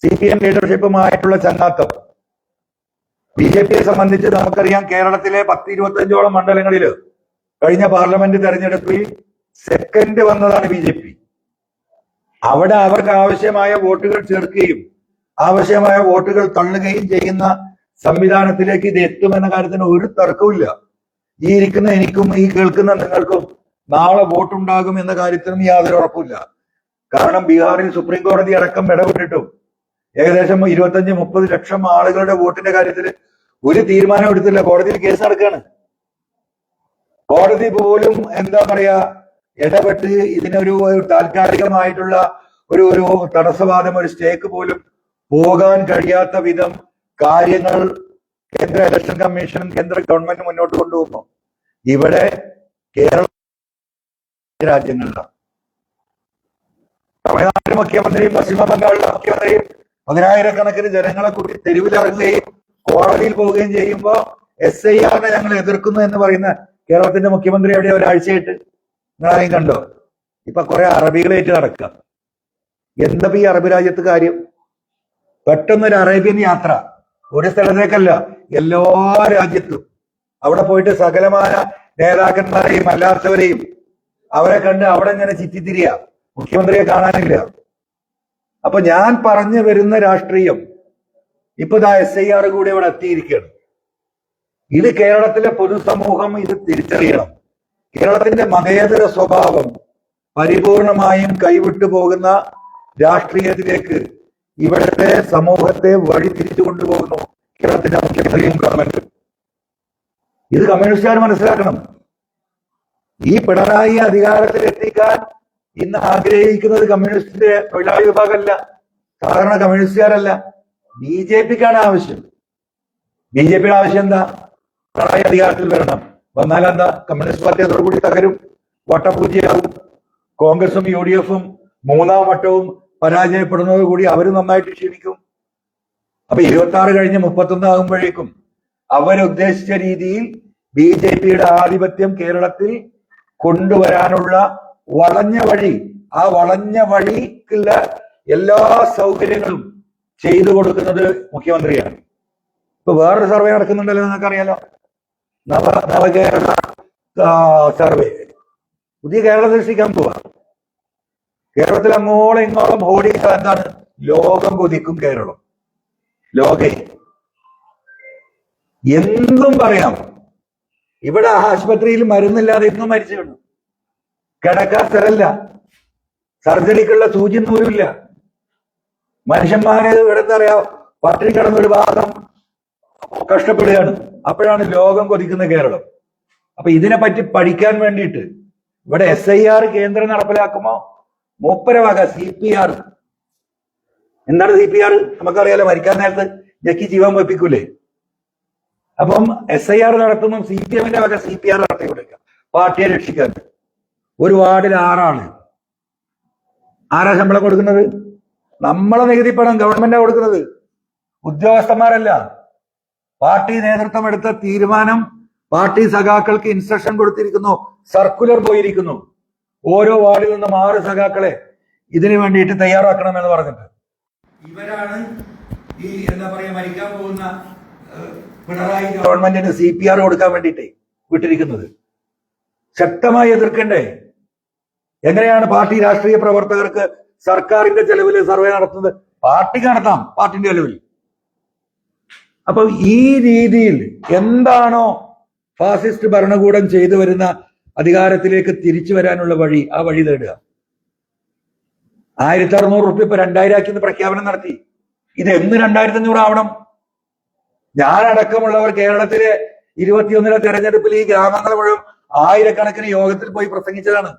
CPM ലീഡർഷിപ്പുമായിട്ടുള്ള ചങ്ങാത്തം. BJPയെ സംബന്ധിച്ച് നമുക്കറിയാം, കേരളത്തിലെ 10-25ഓളം മണ്ഡലങ്ങളിൽ കഴിഞ്ഞ പാർലമെന്റ് തെരഞ്ഞെടുപ്പിൽ സെക്കൻഡ് വന്നതാണ് BJP. അവിടെ അവർക്ക് ആവശ്യമായ വോട്ടുകൾ ചേർക്കുകയും ആവശ്യമായ വോട്ടുകൾ തള്ളുകയും ചെയ്യുന്ന സംവിധാനത്തിലേക്ക് ഇത് എത്തുമെന്ന കാര്യത്തിന് ഒരു തർക്കവുമില്ല. ഈ ഇരിക്കുന്ന എനിക്കും ഈ കേൾക്കുന്ന നിങ്ങൾക്കും നാളെ വോട്ടുണ്ടാകും എന്ന കാര്യത്തിനും യാതൊരു ഉറപ്പില്ല. കാരണം ബീഹാറിൽ സുപ്രീം കോടതി അടക്കം ഇടപെട്ടിട്ടും ഏകദേശം 25-30 ലക്ഷം ആളുകളുടെ വോട്ടിന്റെ കാര്യത്തിൽ ഒരു തീരുമാനം എടുത്തില്ല. കോടതിയിൽ കേസ് നടക്കുകയാണ്. കോടതി പോലും എന്താ പറയാ ഇടപെട്ട് ഇതിനൊരു താൽക്കാലികമായിട്ടുള്ള ഒരു തടസ്സവാദം, ഒരു സ്റ്റേക്ക് പോലും പോകാൻ കഴിയാത്ത വിധം കാര്യങ്ങൾ കേന്ദ്ര ഇലക്ഷൻ കമ്മീഷനും കേന്ദ്ര ഗവൺമെന്റും മുന്നോട്ട് കൊണ്ടുപോകുന്നു. ഇവിടെ കേരള രാജ്യങ്ങളിലാണ് തമിഴ്നാട്ടിലെ മുഖ്യമന്ത്രിയും പശ്ചിമ ബംഗാളിലെ മുഖ്യമന്ത്രിയും 10,000-കണക്കിന് ജനങ്ങളെ കൂടി തെരുവിലിറങ്ങുകയും കോടതിയിൽ പോവുകയും ചെയ്യുമ്പോൾ SIR ഞങ്ങൾ എതിർക്കുന്നു എന്ന് പറയുന്ന കേരളത്തിന്റെ മുഖ്യമന്ത്രി എവിടെ ഒരാഴ്ചയായിട്ട് നിങ്ങളാരെയും കണ്ടോ? ഇപ്പൊ കുറെ അറബികളായിട്ട് നടക്കുക. എന്താ ഈ അറബ് രാജ്യത്ത് കാര്യം? പെട്ടെന്നൊരു അറേബ്യൻ യാത്ര, ഒരു സ്ഥലത്തേക്കല്ല, എല്ലാ രാജ്യത്തും അവിടെ പോയിട്ട് സകലമായ നേതാക്കന്മാരെയും അല്ലാത്തവരെയും അവരെ കണ്ട് അവിടെ ഇങ്ങനെ ചിറ്റിത്തിരിയ, മുഖ്യമന്ത്രിയെ കാണാനില്ല. അപ്പൊ ഞാൻ പറഞ്ഞു വരുന്ന രാഷ്ട്രീയം ഇപ്പൊ SIR കൂടി ഇവിടെ എത്തിയിരിക്കുകയാണ്. ഇത് കേരളത്തിലെ പൊതുസമൂഹം ഇത് തിരിച്ചറിയണം. കേരളത്തിന്റെ മതേതര സ്വഭാവം പരിപൂർണമായും കൈവിട്ടു പോകുന്ന രാഷ്ട്രീയത്തിലേക്ക് ഇവിടുത്തെ സമൂഹത്തെ വഴി തിരിച്ചു കൊണ്ടുപോകുന്നു കേരളത്തിന്റെ മുഖ്യമന്ത്രിയും ഗവൺമെന്റും. ഇത് കമ്മ്യൂണിസ്റ്റുകാർ മനസ്സിലാക്കണം. ഈ പിണറായി അധികാരത്തിൽ എത്തിക്കാൻ ഇന്ന് ആഗ്രഹിക്കുന്നത് കമ്മ്യൂണിസ്റ്റിന്റെ തൊഴിലാളി വിഭാഗമല്ല, സാധാരണ കമ്മ്യൂണിസ്റ്റുകാരല്ല, BJPക്കാണ് ആവശ്യം. BJPയുടെ ആവശ്യം എന്താ? പിണറായി അധികാരത്തിൽ വരണം. വന്നാൽ എന്താ? കമ്മ്യൂണിസ്റ്റ് പാർട്ടി അതോടുകൂടി തകരും, വട്ടപൂജയാവും. കോൺഗ്രസും UDF-ഉം മൂന്നാം വട്ടവും പരാജയപ്പെടുന്നതോടുകൂടി അവർ നന്നായിട്ട് ക്ഷീണിക്കും. അപ്പൊ 26 കഴിഞ്ഞ് 31 ആകുമ്പോഴേക്കും അവരുദ്ദേശിച്ച രീതിയിൽ BJPയുടെ ആധിപത്യം കേരളത്തിൽ കൊണ്ടുവരാനുള്ള വളഞ്ഞ വഴി, ആ വളഞ്ഞ വഴിക്കുള്ള എല്ലാ സൗകര്യങ്ങളും ചെയ്തു കൊടുക്കുന്നത് മുഖ്യമന്ത്രിയാണ്. ഇപ്പൊ വേറൊരു സർവേ നടക്കുന്നുണ്ടല്ലോ, നിങ്ങൾക്കറിയാലോ, നവകേരള സർവേ. പുതിയ കേരളം സൃഷ്ടിക്കാൻ പോവാ. കേരളത്തിൽ അങ്ങോളം ഇങ്ങോളം ഓടിക്കുക എന്താണ്? ലോകം കൊതിക്കും കേരളം. ലോകേ എന്തും പറയാം. ഇവിടെ ആശുപത്രിയിൽ മരുന്നില്ലാതെ ഇന്നും മരിച്ചു കിടന്നു. കിടക്കാൻ സ്ഥലമില്ല, സർജറിക്കുള്ള സൂചി നൂലില്ല. മനുഷ്യന്മാരെ ഇവിടെ എന്താ പറയാ, പട്ടിണി കിടന്നൊരു ഭാഗം കഷ്ടപ്പെടുകയാണ്. അപ്പോഴാണ് ലോകം കൊതിക്കുന്ന കേരളം. അപ്പൊ ഇതിനെപ്പറ്റി പഠിക്കാൻ വേണ്ടിയിട്ട് ഇവിടെ SIR കേന്ദ്രം നടപ്പിലാക്കുമോ മൂപ്പര വക CPR. എന്താണ് CPR? നമുക്കറിയാലോ, മരിക്കാൻ നേരത്ത് ഞെക്കി ജീവൻ വെപ്പിക്കൂലേ? അപ്പം SIR നടത്തുമ്പോൾ CPM-ന്റെ വക CPR നടത്തി കൊടുക്കുക, പാർട്ടിയെ രക്ഷിക്കാൻ. ഒരു വാർഡിൽ 6 ആള്. ആരാ ശമ്പളം കൊടുക്കുന്നത്? നമ്മളെ നികുതി പണം ഗവൺമെന്റാ കൊടുക്കുന്നത്, ഉദ്യോഗസ്ഥന്മാരല്ല. പാർട്ടി നേതൃത്വം എടുത്ത തീരുമാനം പാർട്ടി സഖാക്കൾക്ക് ഇൻസ്ട്രക്ഷൻ കൊടുത്തിരിക്കുന്നു, സർക്കുലർ പോയിരിക്കുന്നു. ഓരോ വാർഡിൽ നിന്നും 6 സഖാക്കളെ ഇതിനു വേണ്ടിയിട്ട് തയ്യാറാക്കണമെന്ന് പറഞ്ഞിട്ട്. ഇവരാണ് ഈ എന്താ പറയാ മരിക്കാൻ പോകുന്ന പിണറായി ഗവൺമെന്റിന് CPR കൊടുക്കാൻ വേണ്ടിയിട്ട് വിട്ടിരിക്കുന്നത്. ശക്തമായി എതിർക്കണ്ടേ? എങ്ങനെയാണ് പാർട്ടി രാഷ്ട്രീയ പ്രവർത്തകർക്ക് സർക്കാരിന്റെ ചെലവിൽ സർവേ നടത്തുന്നത്? പാർട്ടിക്ക് നടത്താം, പാർട്ടിന്റെ ചെലവിൽ. അപ്പൊ ഈ രീതിയിൽ എന്താണോ ഫാസിസ്റ്റ് ഭരണകൂടം ചെയ്തു വരുന്ന അധികാരത്തിലേക്ക് തിരിച്ചു വരാനുള്ള വഴി, ആ വഴി തേടുക. 1600 റുപ്യ ഇപ്പൊ 2000 ആക്കിയെന്ന് പ്രഖ്യാപനം നടത്തി. ഇത് എന്ന് 2500 ആവണം? ഞാനടക്കമുള്ളവർ കേരളത്തിലെ 21 തെരഞ്ഞെടുപ്പിൽ ഈ ഗ്രാമങ്ങൾ മുഴുവൻ ആയിരക്കണക്കിന് യോഗത്തിൽ പോയി പ്രസംഗിച്ചതാണ്.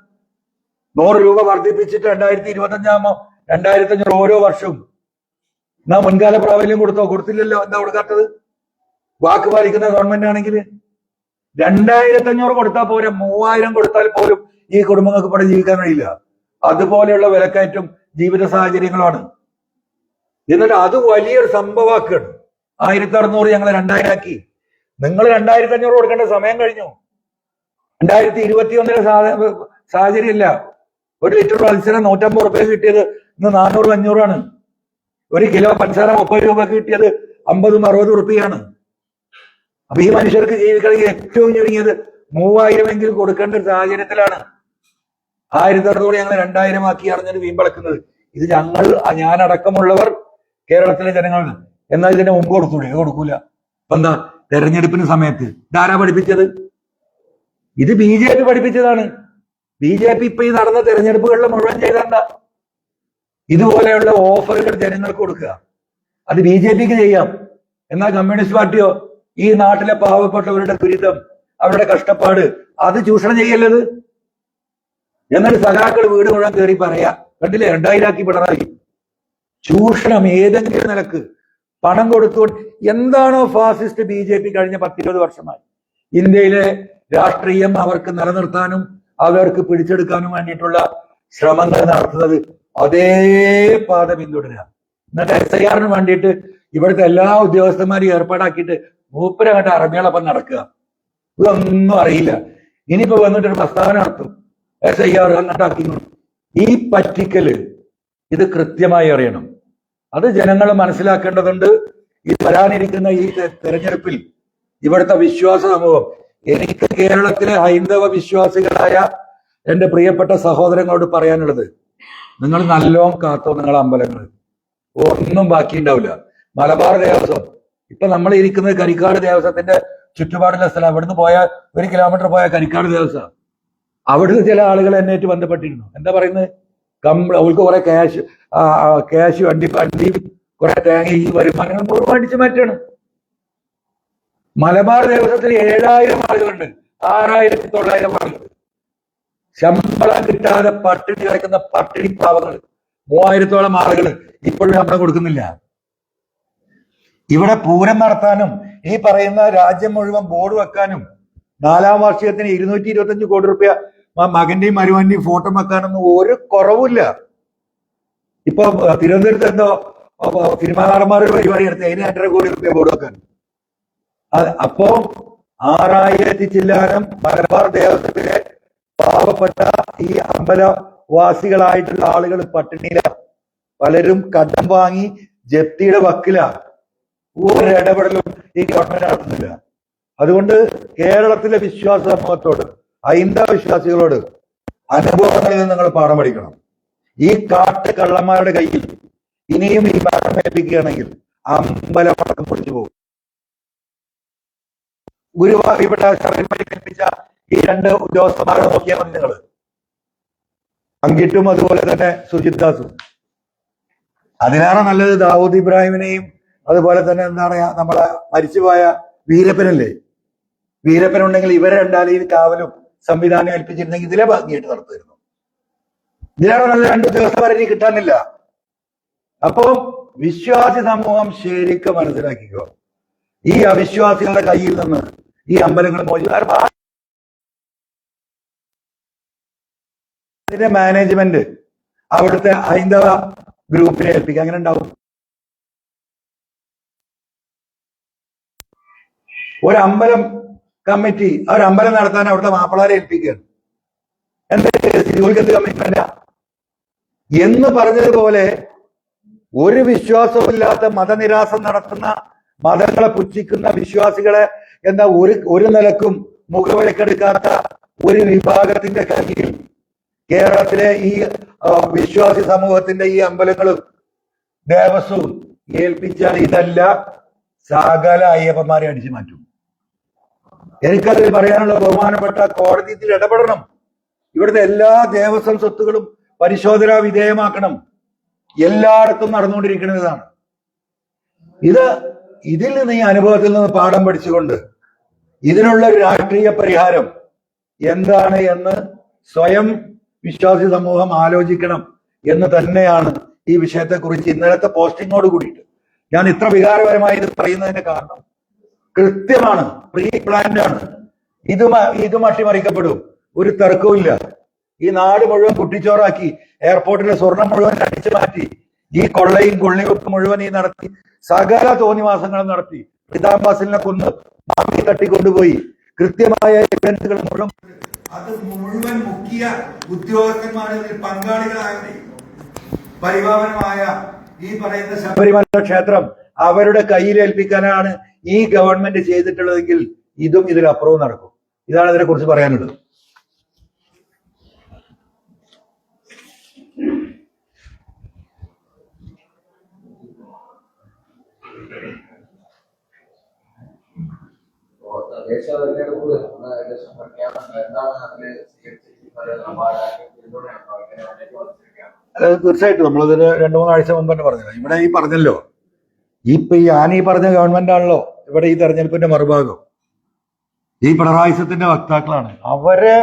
100 രൂപ വർദ്ധിപ്പിച്ചിട്ട് 2025 ആകുമ്പോ 2500 ഓരോ വർഷവും. എന്നാ മുൻകാല പ്രാബല്യം കൊടുത്തോ? കൊടുത്തില്ലല്ലോ. എന്താ കൊടുക്കാത്തത്? വാക്ക് പാലിക്കുന്ന ഗവൺമെന്റ് ആണെങ്കിൽ 2500 കൊടുത്താൽ പോരെ, 3000 കൊടുത്താൽ പോലും ഈ കുടുംബങ്ങൾക്ക് ഇവിടെ ജീവിക്കാൻ കഴിയില്ല. അതുപോലെയുള്ള വിലക്കയറ്റും ജീവിത സാഹചര്യങ്ങളാണ്. എന്നിട്ട് അത് വലിയൊരു സംഭവമാക്കുകയാണ്. 1600 ഞങ്ങൾ 2000 ആക്കി. നിങ്ങൾ 2500 കൊടുക്കേണ്ട സമയം കഴിഞ്ഞു. 2021 സാഹചര്യമില്ല. 1 ലിറ്റർ പഞ്ചസാര 150 റുപ്യ കിട്ടിയത് ഇന്ന് 400-500 ആണ്. 1 കിലോ പഞ്ചസാര 30 രൂപ കിട്ടിയത് 50-60 റുപ്യാണ്. അപ്പൊ ഈ മനുഷ്യർക്ക് ജീവിക്കണമെങ്കിൽ ഏറ്റവും ചുരുങ്ങിയത് 3000 എങ്കിലും കൊടുക്കേണ്ട ഒരു സാഹചര്യത്തിലാണ് 1600 ഞങ്ങൾ 2000 ആക്കി അറിഞ്ഞത് വീമ്പളക്കുന്നത്. ഇത് ഞാനടക്കമുള്ളവർ കേരളത്തിലെ ജനങ്ങൾ. എന്നാൽ ഇതിന്റെ മുമ്പ് കൊടുക്കൂലേ? കൊടുക്കൂല. അപ്പൊ എന്താ? തെരഞ്ഞെടുപ്പിന് സമയത്ത് ഇതാരാ പഠിപ്പിച്ചത്? ഇത് BJP പഠിപ്പിച്ചതാണ്. BJP ഇപ്പൊ ഈ നടന്ന തെരഞ്ഞെടുപ്പുകളിൽ മുഴുവൻ ചെയ്തെന്താ? ഇതുപോലെയുള്ള ഓഫറുകൾ ജനങ്ങൾക്ക് കൊടുക്കുക. അത് BJPക്ക് ചെയ്യാം. എന്നാൽ കമ്മ്യൂണിസ്റ്റ് പാർട്ടിയോ ഈ നാട്ടിലെ പാവപ്പെട്ടവരുടെ ദുരിതം, അവരുടെ കഷ്ടപ്പാട് അത് ചൂഷണം ചെയ്യല്ലത്. എന്നിട്ട് സഖാക്കൾ വീട് മുഴുവൻ കയറി പറയാ, കണ്ടില്ലേ 2000 ആക്കി പിണറായി. ചൂഷണം ഏതെങ്കിലും നിലക്ക് പണം കൊടുത്തുകൊണ്ട് എന്താണോ ഫാസിസ്റ്റ് BJP കഴിഞ്ഞ 10-20 വർഷമായി ഇന്ത്യയിലെ രാഷ്ട്രീയം അവർക്ക് നിലനിർത്താനും അവർക്ക് പിടിച്ചെടുക്കാനും വേണ്ടിയിട്ടുള്ള ശ്രമങ്ങൾ നടത്തുന്നത്, അതേ പാത പിന്തുടരുക. എന്നിട്ട് SIR വേണ്ടിയിട്ട് ഇവിടുത്തെ എല്ലാ ഉദ്യോഗസ്ഥന്മാരെയും ഏർപ്പാടാക്കിയിട്ട് മൂപ്പരങ്ങട്ട് അറബികളൊപ്പം നടക്കുക. ഇതൊന്നും അറിയില്ല. ഇനിയിപ്പോ വന്നിട്ടൊരു പ്രസ്താവന നടത്തും, SIR അങ്ങോട്ടാക്കി. ഈ പറ്റിക്കല് ഇത് കൃത്യമായി അറിയണം. അത് ജനങ്ങൾ മനസ്സിലാക്കേണ്ടതുണ്ട്. ഈ വരാനിരിക്കുന്ന ഈ തെരഞ്ഞെടുപ്പിൽ ഇവിടുത്തെ വിശ്വാസ സമൂഹം, എനിക്ക് കേരളത്തിലെ ഹൈന്ദവ വിശ്വാസികളായ എന്റെ പ്രിയപ്പെട്ട സഹോദരങ്ങളോട് പറയാനുള്ളത്, നിങ്ങൾ നല്ലോണം കാത്തോ നിങ്ങളെ അമ്പലങ്ങൾ, ഒന്നും ബാക്കിയുണ്ടാവില്ല. മലബാർ ദേവസ്വം, ഇപ്പൊ നമ്മൾ ഇരിക്കുന്നത് കരിക്കാട് ദേവസ്വത്തിന്റെ ചുറ്റുപാടുള്ള സ്ഥലം. അവിടുന്ന് പോയാൽ 1 കിലോമീറ്റർ പോയാൽ കരിക്കാട് ദേവസ്വം. അവിടുന്ന് ചില ആളുകൾ എന്നേറ്റ് ബന്ധപ്പെട്ടിരുന്നു. എന്താ പറയുന്നത്, അവർക്ക് കുറെ ക്യാഷ് വണ്ടി കുറെ തേങ്ങ ഈ വരുമാനങ്ങൾ മുഴുവൻ അടിച്ചു മാറ്റാണ്. മലബാർ ദേവസ്വത്തിൽ 7000 ആളുകളുണ്ട്, 6900 ആളുകൾ. ശമ്പളം കിട്ടാതെ പട്ടിണി കിടക്കുന്ന പട്ടിണി പാവങ്ങൾ 3000-ഓളം ആളുകൾ ഇപ്പോഴും ശമ്പളം കൊടുക്കുന്നില്ല. ഇവിടെ പൂരം നടത്താനും ഈ പറയുന്ന രാജ്യം മുഴുവൻ ബോർഡ് വെക്കാനും 4ാം വാർഷികത്തിന് 225 കോടി രൂപ മകന്റെയും മരുവന്റെയും ഫോട്ടോ വെക്കാനൊന്നും ഒരു കുറവില്ല. ഇപ്പൊ തിരുവനന്തപുരത്ത് എന്തോ സിനിമാകാരന്മാരുടെ പരിപാടി എടുത്ത് അതിന് 2.5 കോടി രൂപ ബോർഡ് വെക്കാൻ. അപ്പോ 6000 ചില്ലാനം മലബാർ ദേവസ്വത്തിലെ പാവപ്പെട്ട ഈ അമ്പലവാസികളായിട്ടുള്ള ആളുകൾ പട്ടിണിയിലാണ്. പലരും കടം വാങ്ങി ജപ്തിയുടെ വക്കിലാണ്. ഒരിടപെടലും ഈ ഗവൺമെന്റ് നടത്തുന്നില്ല. അതുകൊണ്ട് കേരളത്തിലെ വിശ്വാസ സമൂഹത്തോട്, ഹൈന്ദവ വിശ്വാസികളോട് അനുഭവങ്ങളിൽ നിന്ന് നിങ്ങൾ പാഠം പഠിക്കണം. ഈ കാട്ട് കള്ളന്മാരുടെ കയ്യിൽ ഇനിയും ഈ പാഠം ഏൽപ്പിക്കുകയാണെങ്കിൽ അമ്പലമടക്കം പൊളിച്ചു പോകും. ഗുരുവായൂർ ശബരിമലയിൽ ഏൽപ്പിച്ച ഈ 2 ഉദ്യോഗസ്ഥന്മാരെ നോക്കിയാൽ മതി നിങ്ങൾ, അങ്കിട്ടും അതുപോലെ തന്നെ സുജിത് ദാസും. അതിനാണ് നല്ലത് ദാവൂദ് ഇബ്രാഹിമിനെയും അതുപോലെ തന്നെ എന്താണ് നമ്മളെ മരിച്ചുപോയ വീരപ്പനല്ലേ, വീരപ്പനുണ്ടെങ്കിൽ ഇവരെ രണ്ടാലെയും കാവലും സംവിധാനം ഏൽപ്പിച്ചിരുന്നെങ്കിൽ ഇതിലെ ഭംഗിയായിട്ട് നടത്തുമായിരുന്നു. ഇതിലാണ് നല്ല 2 ഉദ്യോഗസ്ഥന്മാരെ ഇനി കിട്ടാനില്ല. അപ്പോ വിശ്വാസി സമൂഹം ശരിക്കും മനസ്സിലാക്കിക്കോ, ഈ അവിശ്വാസികളുടെ കയ്യിൽ നിന്ന് ഈ അമ്പലങ്ങൾ മോചിതം. അതിന്റെ മാനേജ്മെന്റ് അവിടുത്തെ ഹൈന്ദവ ഗ്രൂപ്പിനെ ഏൽപ്പിക്കുക. അങ്ങനെ ഉണ്ടാവും. ഒരമ്പലം കമ്മിറ്റി ഒരമ്പലം നടത്താൻ അവിടുത്തെ മാപ്പിളാരെ ഏൽപ്പിക്കുകയാണ്. എന്ത് കമ്മിറ്റ്മെന്റാ എന്ന് പറഞ്ഞതുപോലെ ഒരു വിശ്വാസമില്ലാത്ത മതനിരാസം നടത്തുന്ന, മതങ്ങളെ പുച്ഛിക്കുന്ന വിശ്വാസികളെ എന്ന ഒരു നിലക്കും മുഖവിലക്കെടുക്കാത്ത ഒരു വിഭാഗത്തിന്റെ കയ്യിൽ കേരളത്തിലെ ഈ വിശ്വാസി സമൂഹത്തിന്റെ ഈ അമ്പലങ്ങളും ദേവസ്വവും ഏൽപ്പിച്ചാൽ ഇതല്ല സകല അയ്യപ്പന്മാരെ അടിച്ചു മാറ്റും. എനിക്കതിൽ പറയാനുള്ള ബഹുമാനപ്പെട്ട കോടതി ഇതിൽ ഇടപെടണം. ഇവിടുത്തെ എല്ലാ ദേവസ്വം സ്വത്തുകളും പരിശോധനാ വിധേയമാക്കണം. എല്ലായിടത്തും നടന്നുകൊണ്ടിരിക്കുന്നതാണ്. ഇതിൽ നിന്ന് ഈ അനുഭവത്തിൽ നിന്ന് പാഠം പഠിച്ചുകൊണ്ട് ഇതിനുള്ള ഒരു രാഷ്ട്രീയ പരിഹാരം എന്താണ് എന്ന് സ്വയം വിശ്വാസി സമൂഹം ആലോചിക്കണം എന്ന് തന്നെയാണ് ഈ വിഷയത്തെക്കുറിച്ച് ഇന്നലത്തെ പോസ്റ്റിങ്ങോട് കൂടിയിട്ട് ഞാൻ ഇത്ര വികാരപരമായി ഇത് പറയുന്നതിന്റെ കാരണം. കൃത്യമാണ്, പ്രീ പ്ലാൻഡ് ആണ്. ഇതും അട്ടിമറിക്കപ്പെടും, ഒരു തർക്കവുമില്ല. ഈ നാട് മുഴുവൻ കുട്ടിച്ചോറാക്കി, എയർപോർട്ടിലെ സ്വർണം മുഴുവൻ അടിച്ചു മാറ്റി, ഈ കൊള്ളയും കൊള്ളിവെപ്പ് മുഴുവൻ ഈ നടത്തി, സകല തോന്നിവാസങ്ങളും നടത്തി, പിതാംബാസിലിനെ കൊന്ന് മാമി തട്ടിക്കൊണ്ടുപോയി, കൃത്യമായ എവിഡൻസുകൾ മുഴുവൻ അത് മുഴുവൻ മുഖ്യ ഉദ്യോഗസ്ഥന്മാരിൽ പങ്കാളികളായവരെ പരിപാവനമായ ഈ പറയുന്ന ശബരിമല ക്ഷേത്രം അവരുടെ കയ്യിലേൽപ്പിക്കാനാണ് ഈ ഗവൺമെന്റ് ചെയ്തിട്ടുള്ളതെങ്കിൽ ഇതും ഇതിലപ്പുറവും നടക്കും. ഇതാണ് ഇതിനെ കുറിച്ച് പറയാനുള്ളത്. തീർച്ചയായിട്ടും നമ്മളതിന് 2-3 ആഴ്ച മുമ്പ് തന്നെ പറഞ്ഞത്. ഇവിടെ ഈ പറഞ്ഞല്ലോ, ഞാൻ ഈ പറഞ്ഞ ഗവൺമെന്റ് ആണല്ലോ ഇവിടെ ഈ തെരഞ്ഞെടുപ്പിന്റെ മറുഭാഗം. ഈ പിണറായിസത്തിന്റെ വക്താക്കളാണ്. അവരെ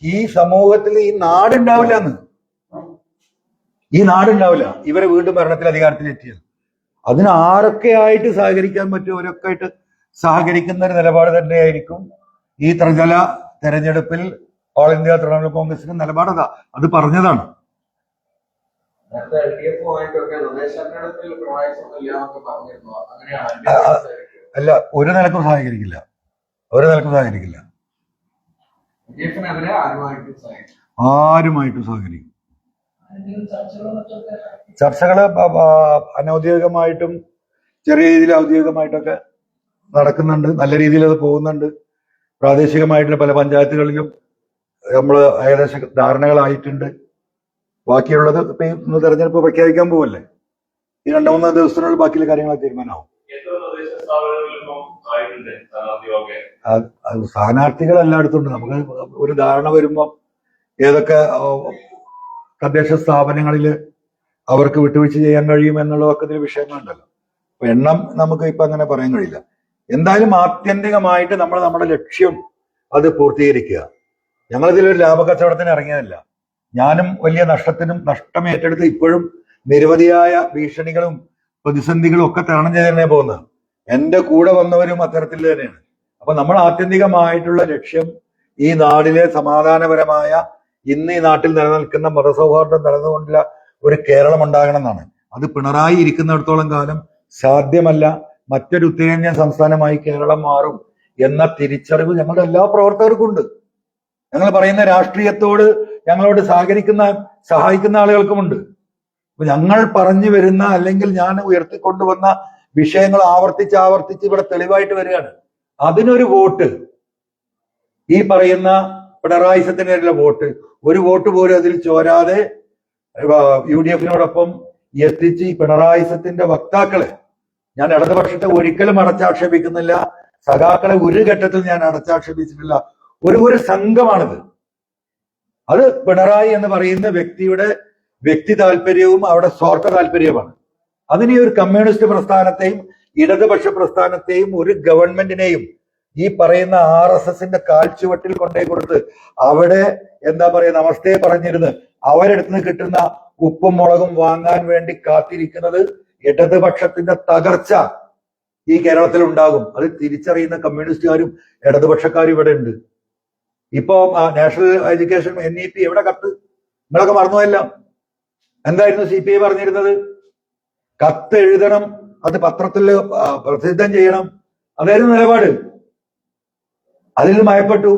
ഈ സമൂഹത്തിൽ ഈ നാടുണ്ടാവില്ല, ഇവരെ വീണ്ടും ഭരണത്തിൽ അധികാരത്തിലെത്തിയത്. അതിന് ആരൊക്കെയായിട്ട് സഹകരിക്കാൻ പറ്റും അവരൊക്കെ ആയിട്ട് സഹകരിക്കുന്ന ഒരു നിലപാട് തന്നെയായിരിക്കും ഈ ത്രിതല തെരഞ്ഞെടുപ്പിൽ ഓൾ ഇന്ത്യ തൃണമൂൽ കോൺഗ്രസിന്റെ നിലപാടതാ. അത് പറഞ്ഞതാണ്. അല്ല, ഒരു നിലക്കും സഹകരിക്കില്ല, ഒരു നിലക്കും സഹകരിക്കില്ല, ആരുമായിട്ടും സഹകരിക്കും. ചർച്ചകള് അനൗദ്യോഗികമായിട്ടും ചെറിയ രീതിയിൽ ഔദ്യോഗികമായിട്ടൊക്കെ നടക്കുന്നുണ്ട്. നല്ല രീതിയിൽ അത് പോകുന്നുണ്ട്. പ്രാദേശികമായിട്ടുള്ള പല പഞ്ചായത്തുകളിലും നമ്മൾ ഏകദേശം ധാരണകളായിട്ടുണ്ട്. ബാക്കിയുള്ളത് ഇപ്പൊ ഇന്ന് തെരഞ്ഞെടുപ്പ് പ്രഖ്യാപിക്കാൻ പോവല്ലേ, ഈ 2-3 ദിവസത്തിനുള്ളിൽ ബാക്കിയുള്ള കാര്യങ്ങളൊക്കെ തീരുമാനമാവും. സ്ഥാനാർത്ഥികൾ എല്ലായിടത്തും ഉണ്ട്. നമുക്ക് ഒരു ധാരണ വരുമ്പോൾ ഏതൊക്കെ തദ്ദേശ സ്ഥാപനങ്ങളിൽ അവർക്ക് വിട്ടുവീഴ്ച ചെയ്യാൻ കഴിയും എന്നുള്ളതൊക്കെ ഇതിൽ വിഷയങ്ങളുണ്ടല്ലോ. അപ്പൊ എണ്ണം നമുക്ക് ഇപ്പൊ അങ്ങനെ പറയാൻ കഴിയില്ല. എന്തായാലും ആത്യന്തികമായിട്ട് നമ്മൾ നമ്മുടെ ലക്ഷ്യം അത് പൂർത്തീകരിക്കുക. ഞങ്ങളിതിലൊരു ലാഭക്കച്ചവടത്തിന് ഇറങ്ങിയതല്ല. ഞാനും വലിയ നഷ്ടം ഏറ്റെടുത്ത് ഇപ്പോഴും നിരവധിയായ ഭീഷണികളും പ്രതിസന്ധികളും ഒക്കെ തരണം ചെയ്ത് തന്നെ പോകുന്നത്. എന്റെ കൂടെ വന്നവരും അത്തരത്തിൽ തന്നെയാണ്. അപ്പൊ നമ്മൾ ആത്യന്തികമായിട്ടുള്ള ലക്ഷ്യം ഈ നാടിലെ സമാധാനപരമായ, ഇന്ന് ഈ നാട്ടിൽ നിലനിൽക്കുന്ന മതസൗഹാർദ്ദം നിലനിന്നുകൊണ്ടുള്ള ഒരു കേരളം ഉണ്ടാകണം എന്നാണ്. അത് പിണറായി ഇരിക്കുന്നിടത്തോളം കാലം സാധ്യമല്ല. മറ്റൊരു ഉത്തരേന്ത്യൻ സംസ്ഥാനമായി കേരളം മാറും എന്ന തിരിച്ചറിവ് ഞങ്ങളുടെ എല്ലാ പ്രവർത്തകർക്കും ഉണ്ട്. ഞങ്ങൾ പറയുന്ന രാഷ്ട്രീയത്തോട് ഞങ്ങളോട് സഹായിക്കുന്ന ആളുകൾക്കുമുണ്ട്. ഞങ്ങൾ പറഞ്ഞു വരുന്ന, അല്ലെങ്കിൽ ഞാൻ ഉയർത്തിക്കൊണ്ടുവന്ന വിഷയങ്ങൾ ആവർത്തിച്ച് ഇവിടെ തെളിവായിട്ട് വരികയാണ്. അതിനൊരു വോട്ട്, ഈ പറയുന്ന പിണറായിസത്തിനുള്ള വോട്ട്, ഒരു വോട്ട് പോലും അതിൽ ചോരാതെ UDF-നോടൊപ്പം എത്തിച്ച് ഈ പിണറായിസത്തിന്റെ വക്താക്കളെ, ഞാൻ ഇടതുപക്ഷത്തെ ഒരിക്കലും അടച്ചാക്ഷേപിക്കുന്നില്ല, സഖാക്കളെ ഒരു ഘട്ടത്തിൽ ഞാൻ അടച്ചാക്ഷേപിച്ചിട്ടില്ല, ഒരു സംഘമാണിത്. അത് പിണറായി എന്ന് പറയുന്ന വ്യക്തിയുടെ വ്യക്തി താല്പര്യവും അവിടെ സ്വാർത്ഥ താല്പര്യവുമാണ്. അതിനെ ഒരു കമ്മ്യൂണിസ്റ്റ് പ്രസ്ഥാനത്തെയും ഇടതുപക്ഷ പ്രസ്ഥാനത്തെയും ഒരു ഗവൺമെന്റിനെയും ഈ പറയുന്ന RSSന്റെ കാൽച്ചുവട്ടിൽ കൊണ്ടേ കൊടുത്ത് അവിടെ എന്താ പറയുക, നമസ്തേ പറഞ്ഞിരുന്ന് അവരെടുത്ത് കിട്ടുന്ന ഉപ്പും മുളകും വാങ്ങാൻ വേണ്ടി കാത്തിരിക്കുന്നത് ഇടതുപക്ഷത്തിന്റെ തകർച്ച ഈ കേരളത്തിൽ ഉണ്ടാകും. അത് തിരിച്ചറിയുന്ന കമ്മ്യൂണിസ്റ്റുകാരും ഇടതുപക്ഷക്കാരും ഇവിടെ ഉണ്ട്. ഇപ്പോ നാഷണൽ എഡ്യൂക്കേഷൻ NEP എവിടെ കത്ത്? നിങ്ങളൊക്കെ മറന്നുപോയല്ലോ. എന്തായിരുന്നു CPI പറഞ്ഞിരുന്നത്? കത്ത് എഴുതണം, അത് പത്രത്തിൽ പ്രസിദ്ധം ചെയ്യണം, അതായിരുന്നു നിലപാട്. അതിൽ മയപ്പെട്ടു.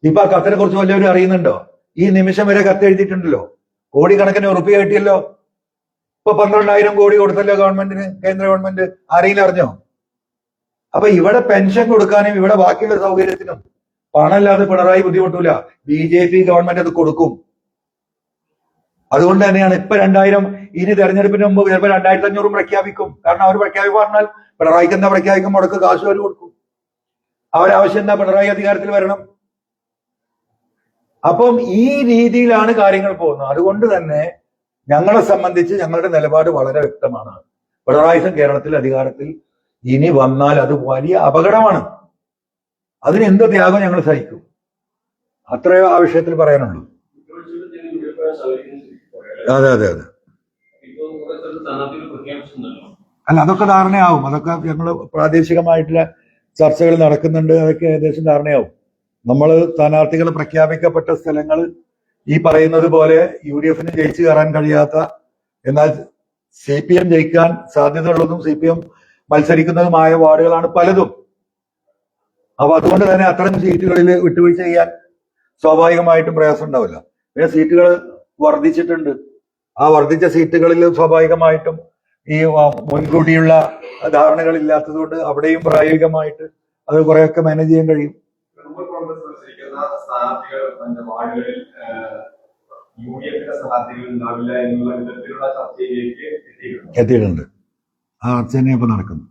ഇപ്പൊ ആ കത്തിനെ കുറിച്ച് വല്ലവരും അറിയുന്നുണ്ടോ? ഈ നിമിഷം വരെ കത്ത് എഴുതിയിട്ടുണ്ടല്ലോ, കോടിക്കണക്കിന് ഉറുപ്പിക കിട്ടിയല്ലോ. ഇപ്പൊ 12,000 കോടി കൊടുത്തല്ലോ ഗവൺമെന്റിന്, കേന്ദ്ര ഗവൺമെന്റ്. ആരെങ്കിലും അറിഞ്ഞോ? അപ്പൊ ഇവിടെ പെൻഷൻ കൊടുക്കാനും ഇവിടെ ബാക്കിയുള്ള സൗകര്യത്തിനും പണമില്ലാതെ പിണറായി ബുദ്ധിമുട്ടൂല. BJP ഗവൺമെന്റ് അത് കൊടുക്കും. അതുകൊണ്ട് തന്നെയാണ് ഇപ്പൊ 2,000, ഇനി തെരഞ്ഞെടുപ്പിന് മുമ്പ് ചിലപ്പോൾ 2,500 പ്രഖ്യാപിക്കും. കാരണം അവർ പ്രഖ്യാപിക്കും പറഞ്ഞാൽ പിണറായിക്ക് എന്താ പ്രഖ്യാപിക്കും? മുടക്ക് കാശ് അവർ കൊടുക്കും. അവരാവശ്യം എന്താ? പിണറായി അധികാരത്തിൽ വരണം. അപ്പം ഈ രീതിയിലാണ് കാര്യങ്ങൾ പോകുന്നത്. അതുകൊണ്ട് തന്നെ ഞങ്ങളെ സംബന്ധിച്ച് ഞങ്ങളുടെ നിലപാട് വളരെ വ്യക്തമാണ്. പിണറായി കേരളത്തിൽ അധികാരത്തിൽ ഇനി വന്നാൽ അത് വലിയ അപകടമാണ്. അതിന് എന്ത് ത്യാഗം ഞങ്ങൾ സഹിക്കും. അത്രയോ ആ വിഷയത്തിൽ പറയാനുള്ളൂ. അതെ അതെ അതെ. അല്ല, അതൊക്കെ ധാരണയാവും. അതൊക്കെ ഞങ്ങൾ പ്രാദേശികമായിട്ടുള്ള ചർച്ചകൾ നടക്കുന്നുണ്ട്. അതൊക്കെ ഏകദേശം ധാരണയാവും. നമ്മൾ സ്ഥാനാർത്ഥികൾ പ്രഖ്യാപിക്കപ്പെട്ട സ്ഥലങ്ങൾ ഈ പറയുന്നത് പോലെ UDF-ന് ജയിച്ചു കയറാൻ കഴിയാത്ത, എന്നാൽ CPM ജയിക്കാൻ സാധ്യതയുള്ളതും CPM മത്സരിക്കുന്നതുമായ വാർഡുകളാണ് പലതും. അപ്പൊ അതുകൊണ്ട് തന്നെ അത്തരം സീറ്റുകളിൽ വിട്ടുവീഴ്ച ചെയ്യാൻ സ്വാഭാവികമായിട്ടും പ്രയാസം ഉണ്ടാവില്ല. പിന്നെ സീറ്റുകൾ വർദ്ധിച്ചിട്ടുണ്ട്. ആ വർദ്ധിച്ച സീറ്റുകളിൽ സ്വാഭാവികമായിട്ടും ഈ മുൻകൂട്ടിയുള്ള ധാരണകൾ ഇല്ലാത്തതുകൊണ്ട് അവിടെയും പ്രായോഗികമായിട്ട് അത് കുറെയൊക്കെ മാനേജ് ചെയ്യാൻ കഴിയും. എത്തിയിട്ടുണ്ട്. ആ ചർച്ച തന്നെ ഇപ്പൊ നടക്കുന്നു.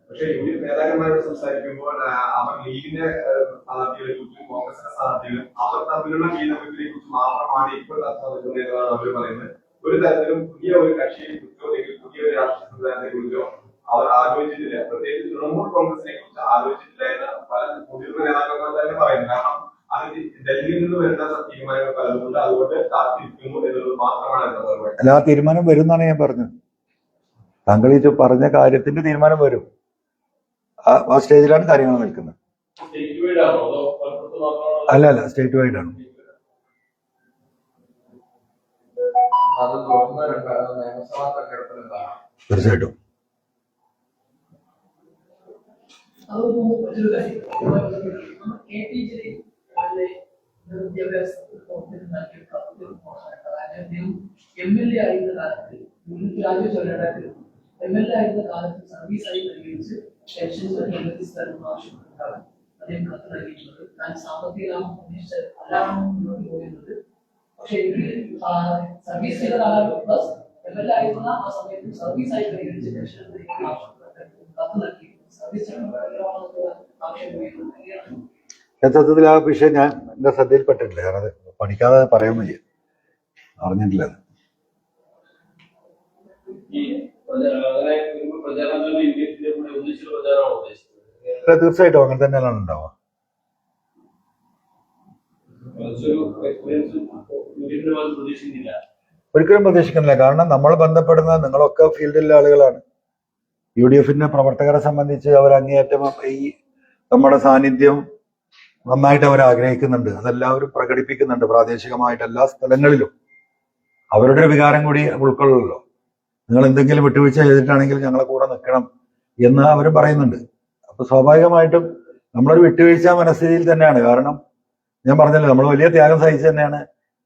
പക്ഷേ നേതാക്കന്മാരോട് സംസാരിക്കുമ്പോൾ അവർ ലീഗിന്റെ സ്ഥാനാർത്ഥികളെ കുറിച്ചും കോൺഗ്രസിന്റെ സ്ഥാനാർത്ഥികളും അവർ തമ്മിലുള്ള ഭേദഗതിയെ കുറിച്ച് മാത്രമാണ് ഇപ്പോൾ ചർച്ച നടക്കുന്നതെന്നാണ് അവർ പറയുന്നത്. ഒരു തരത്തിലും പുതിയ ഒരു കക്ഷിയെ കുറിച്ചോ അല്ലെങ്കിൽ പുതിയ ഒരു രാഷ്ട്രീയ സംവിധാനത്തെ കുറിച്ചോ അവർ ആലോചിച്ചിട്ടില്ല. പ്രത്യേകിച്ച് തൃണമൂൽ കോൺഗ്രസിനെ കുറിച്ച് ആലോചിച്ചിട്ടില്ല എന്ന് പല മുതിർന്ന നേതാക്കന്മാർ തന്നെ പറയുന്നു. കാരണം അത് ഡൽഹിയിൽ നിന്ന് വരുന്ന തീരുമാനങ്ങൾ പലതുകൊണ്ട് അതുകൊണ്ട് കാത്തിരിക്കുന്നു എന്നുള്ളത് മാത്രമാണ്. അല്ല, ആ തീരുമാനം വരുന്നാണ് ഞാൻ പറഞ്ഞത്. താങ്കൾ ഈ പറഞ്ഞ കാര്യത്തിന്റെ തീരുമാനം വരും. ആ സ്റ്റേജിലാണ് കാര്യങ്ങൾ നിൽക്കുന്നത്. അല്ല സ്റ്റേറ്റ് വൈഡ് ആണ്. തീർച്ചയായിട്ടും. MLA ആയിരുന്ന കാലത്ത് MLA ആയിരുന്ന കാലത്ത് സർവീസായി പരിഗണിച്ച് പെൻഷൻസ് ആവശ്യപ്പെട്ടാണ് അദ്ദേഹം കത്ത് നൽകിയിട്ടുള്ളത്. ഞാൻ സാമ്പത്തിക ലാഭം ഉദ്ദേശിച്ച് അല്ലാതെ മുന്നോട്ട് പോയിരുന്നത്. പക്ഷെ എനിക്ക് സർവീസ് ചെയ്ത കാലം പ്ലസ് MLA ആയിരുന്ന ആ സമയത്ത് സർവീസായി പരിഗണിച്ച് പെൻഷൻ കത്ത് നൽകി സർവീസ് ആവശ്യം. യഥാർത്ഥത്തിൽ ആ വിഷയം ഞാൻ എന്റെ ശ്രദ്ധയിൽപ്പെട്ടിട്ടില്ല. കാരണം അത് പഠിക്കാതെ പറയാൻ വയ്യ, അറിഞ്ഞിട്ടില്ല. തീർച്ചയായിട്ടും അങ്ങനെ തന്നെയാണ് ഉണ്ടാവുക. ഒരിക്കലും പ്രതീക്ഷിക്കുന്നില്ല. കാരണം നമ്മൾ ബന്ധപ്പെടുന്ന നിങ്ങളൊക്കെ ഫീൽഡിലെ ആളുകളാണ്. UDFന്റെ പ്രവർത്തകരെ സംബന്ധിച്ച് അവർ അങ്ങേയറ്റം ഈ നമ്മുടെ സാന്നിധ്യം നന്നായിട്ട് അവർ ആഗ്രഹിക്കുന്നുണ്ട്. അതെല്ലാവരും പ്രകടിപ്പിക്കുന്നുണ്ട് പ്രാദേശികമായിട്ട് എല്ലാ സ്ഥലങ്ങളിലും. അവരുടെ ഒരു വികാരം കൂടി ഉൾക്കൊള്ളുമല്ലോ. നിങ്ങൾ എന്തെങ്കിലും വിട്ടുവീഴ്ച ചെയ്തിട്ടാണെങ്കിൽ ഞങ്ങളെ കൂടെ നിൽക്കണം എന്ന് അവർ പറയുന്നുണ്ട്. അപ്പൊ സ്വാഭാവികമായിട്ടും നമ്മളൊരു വിട്ടുവീഴ്ച മനസ്ഥിതിയിൽ തന്നെയാണ്. കാരണം ഞാൻ പറഞ്ഞല്ലോ, നമ്മൾ വലിയ ത്യാഗം സഹിച്ച് തന്നെയാണ്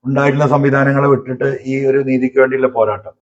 ഉണ്ടായിട്ടുള്ള സംവിധാനങ്ങളെ വിട്ടിട്ട് ഈ ഒരു നീതിക്ക് വേണ്ടിയുള്ള പോരാട്ടം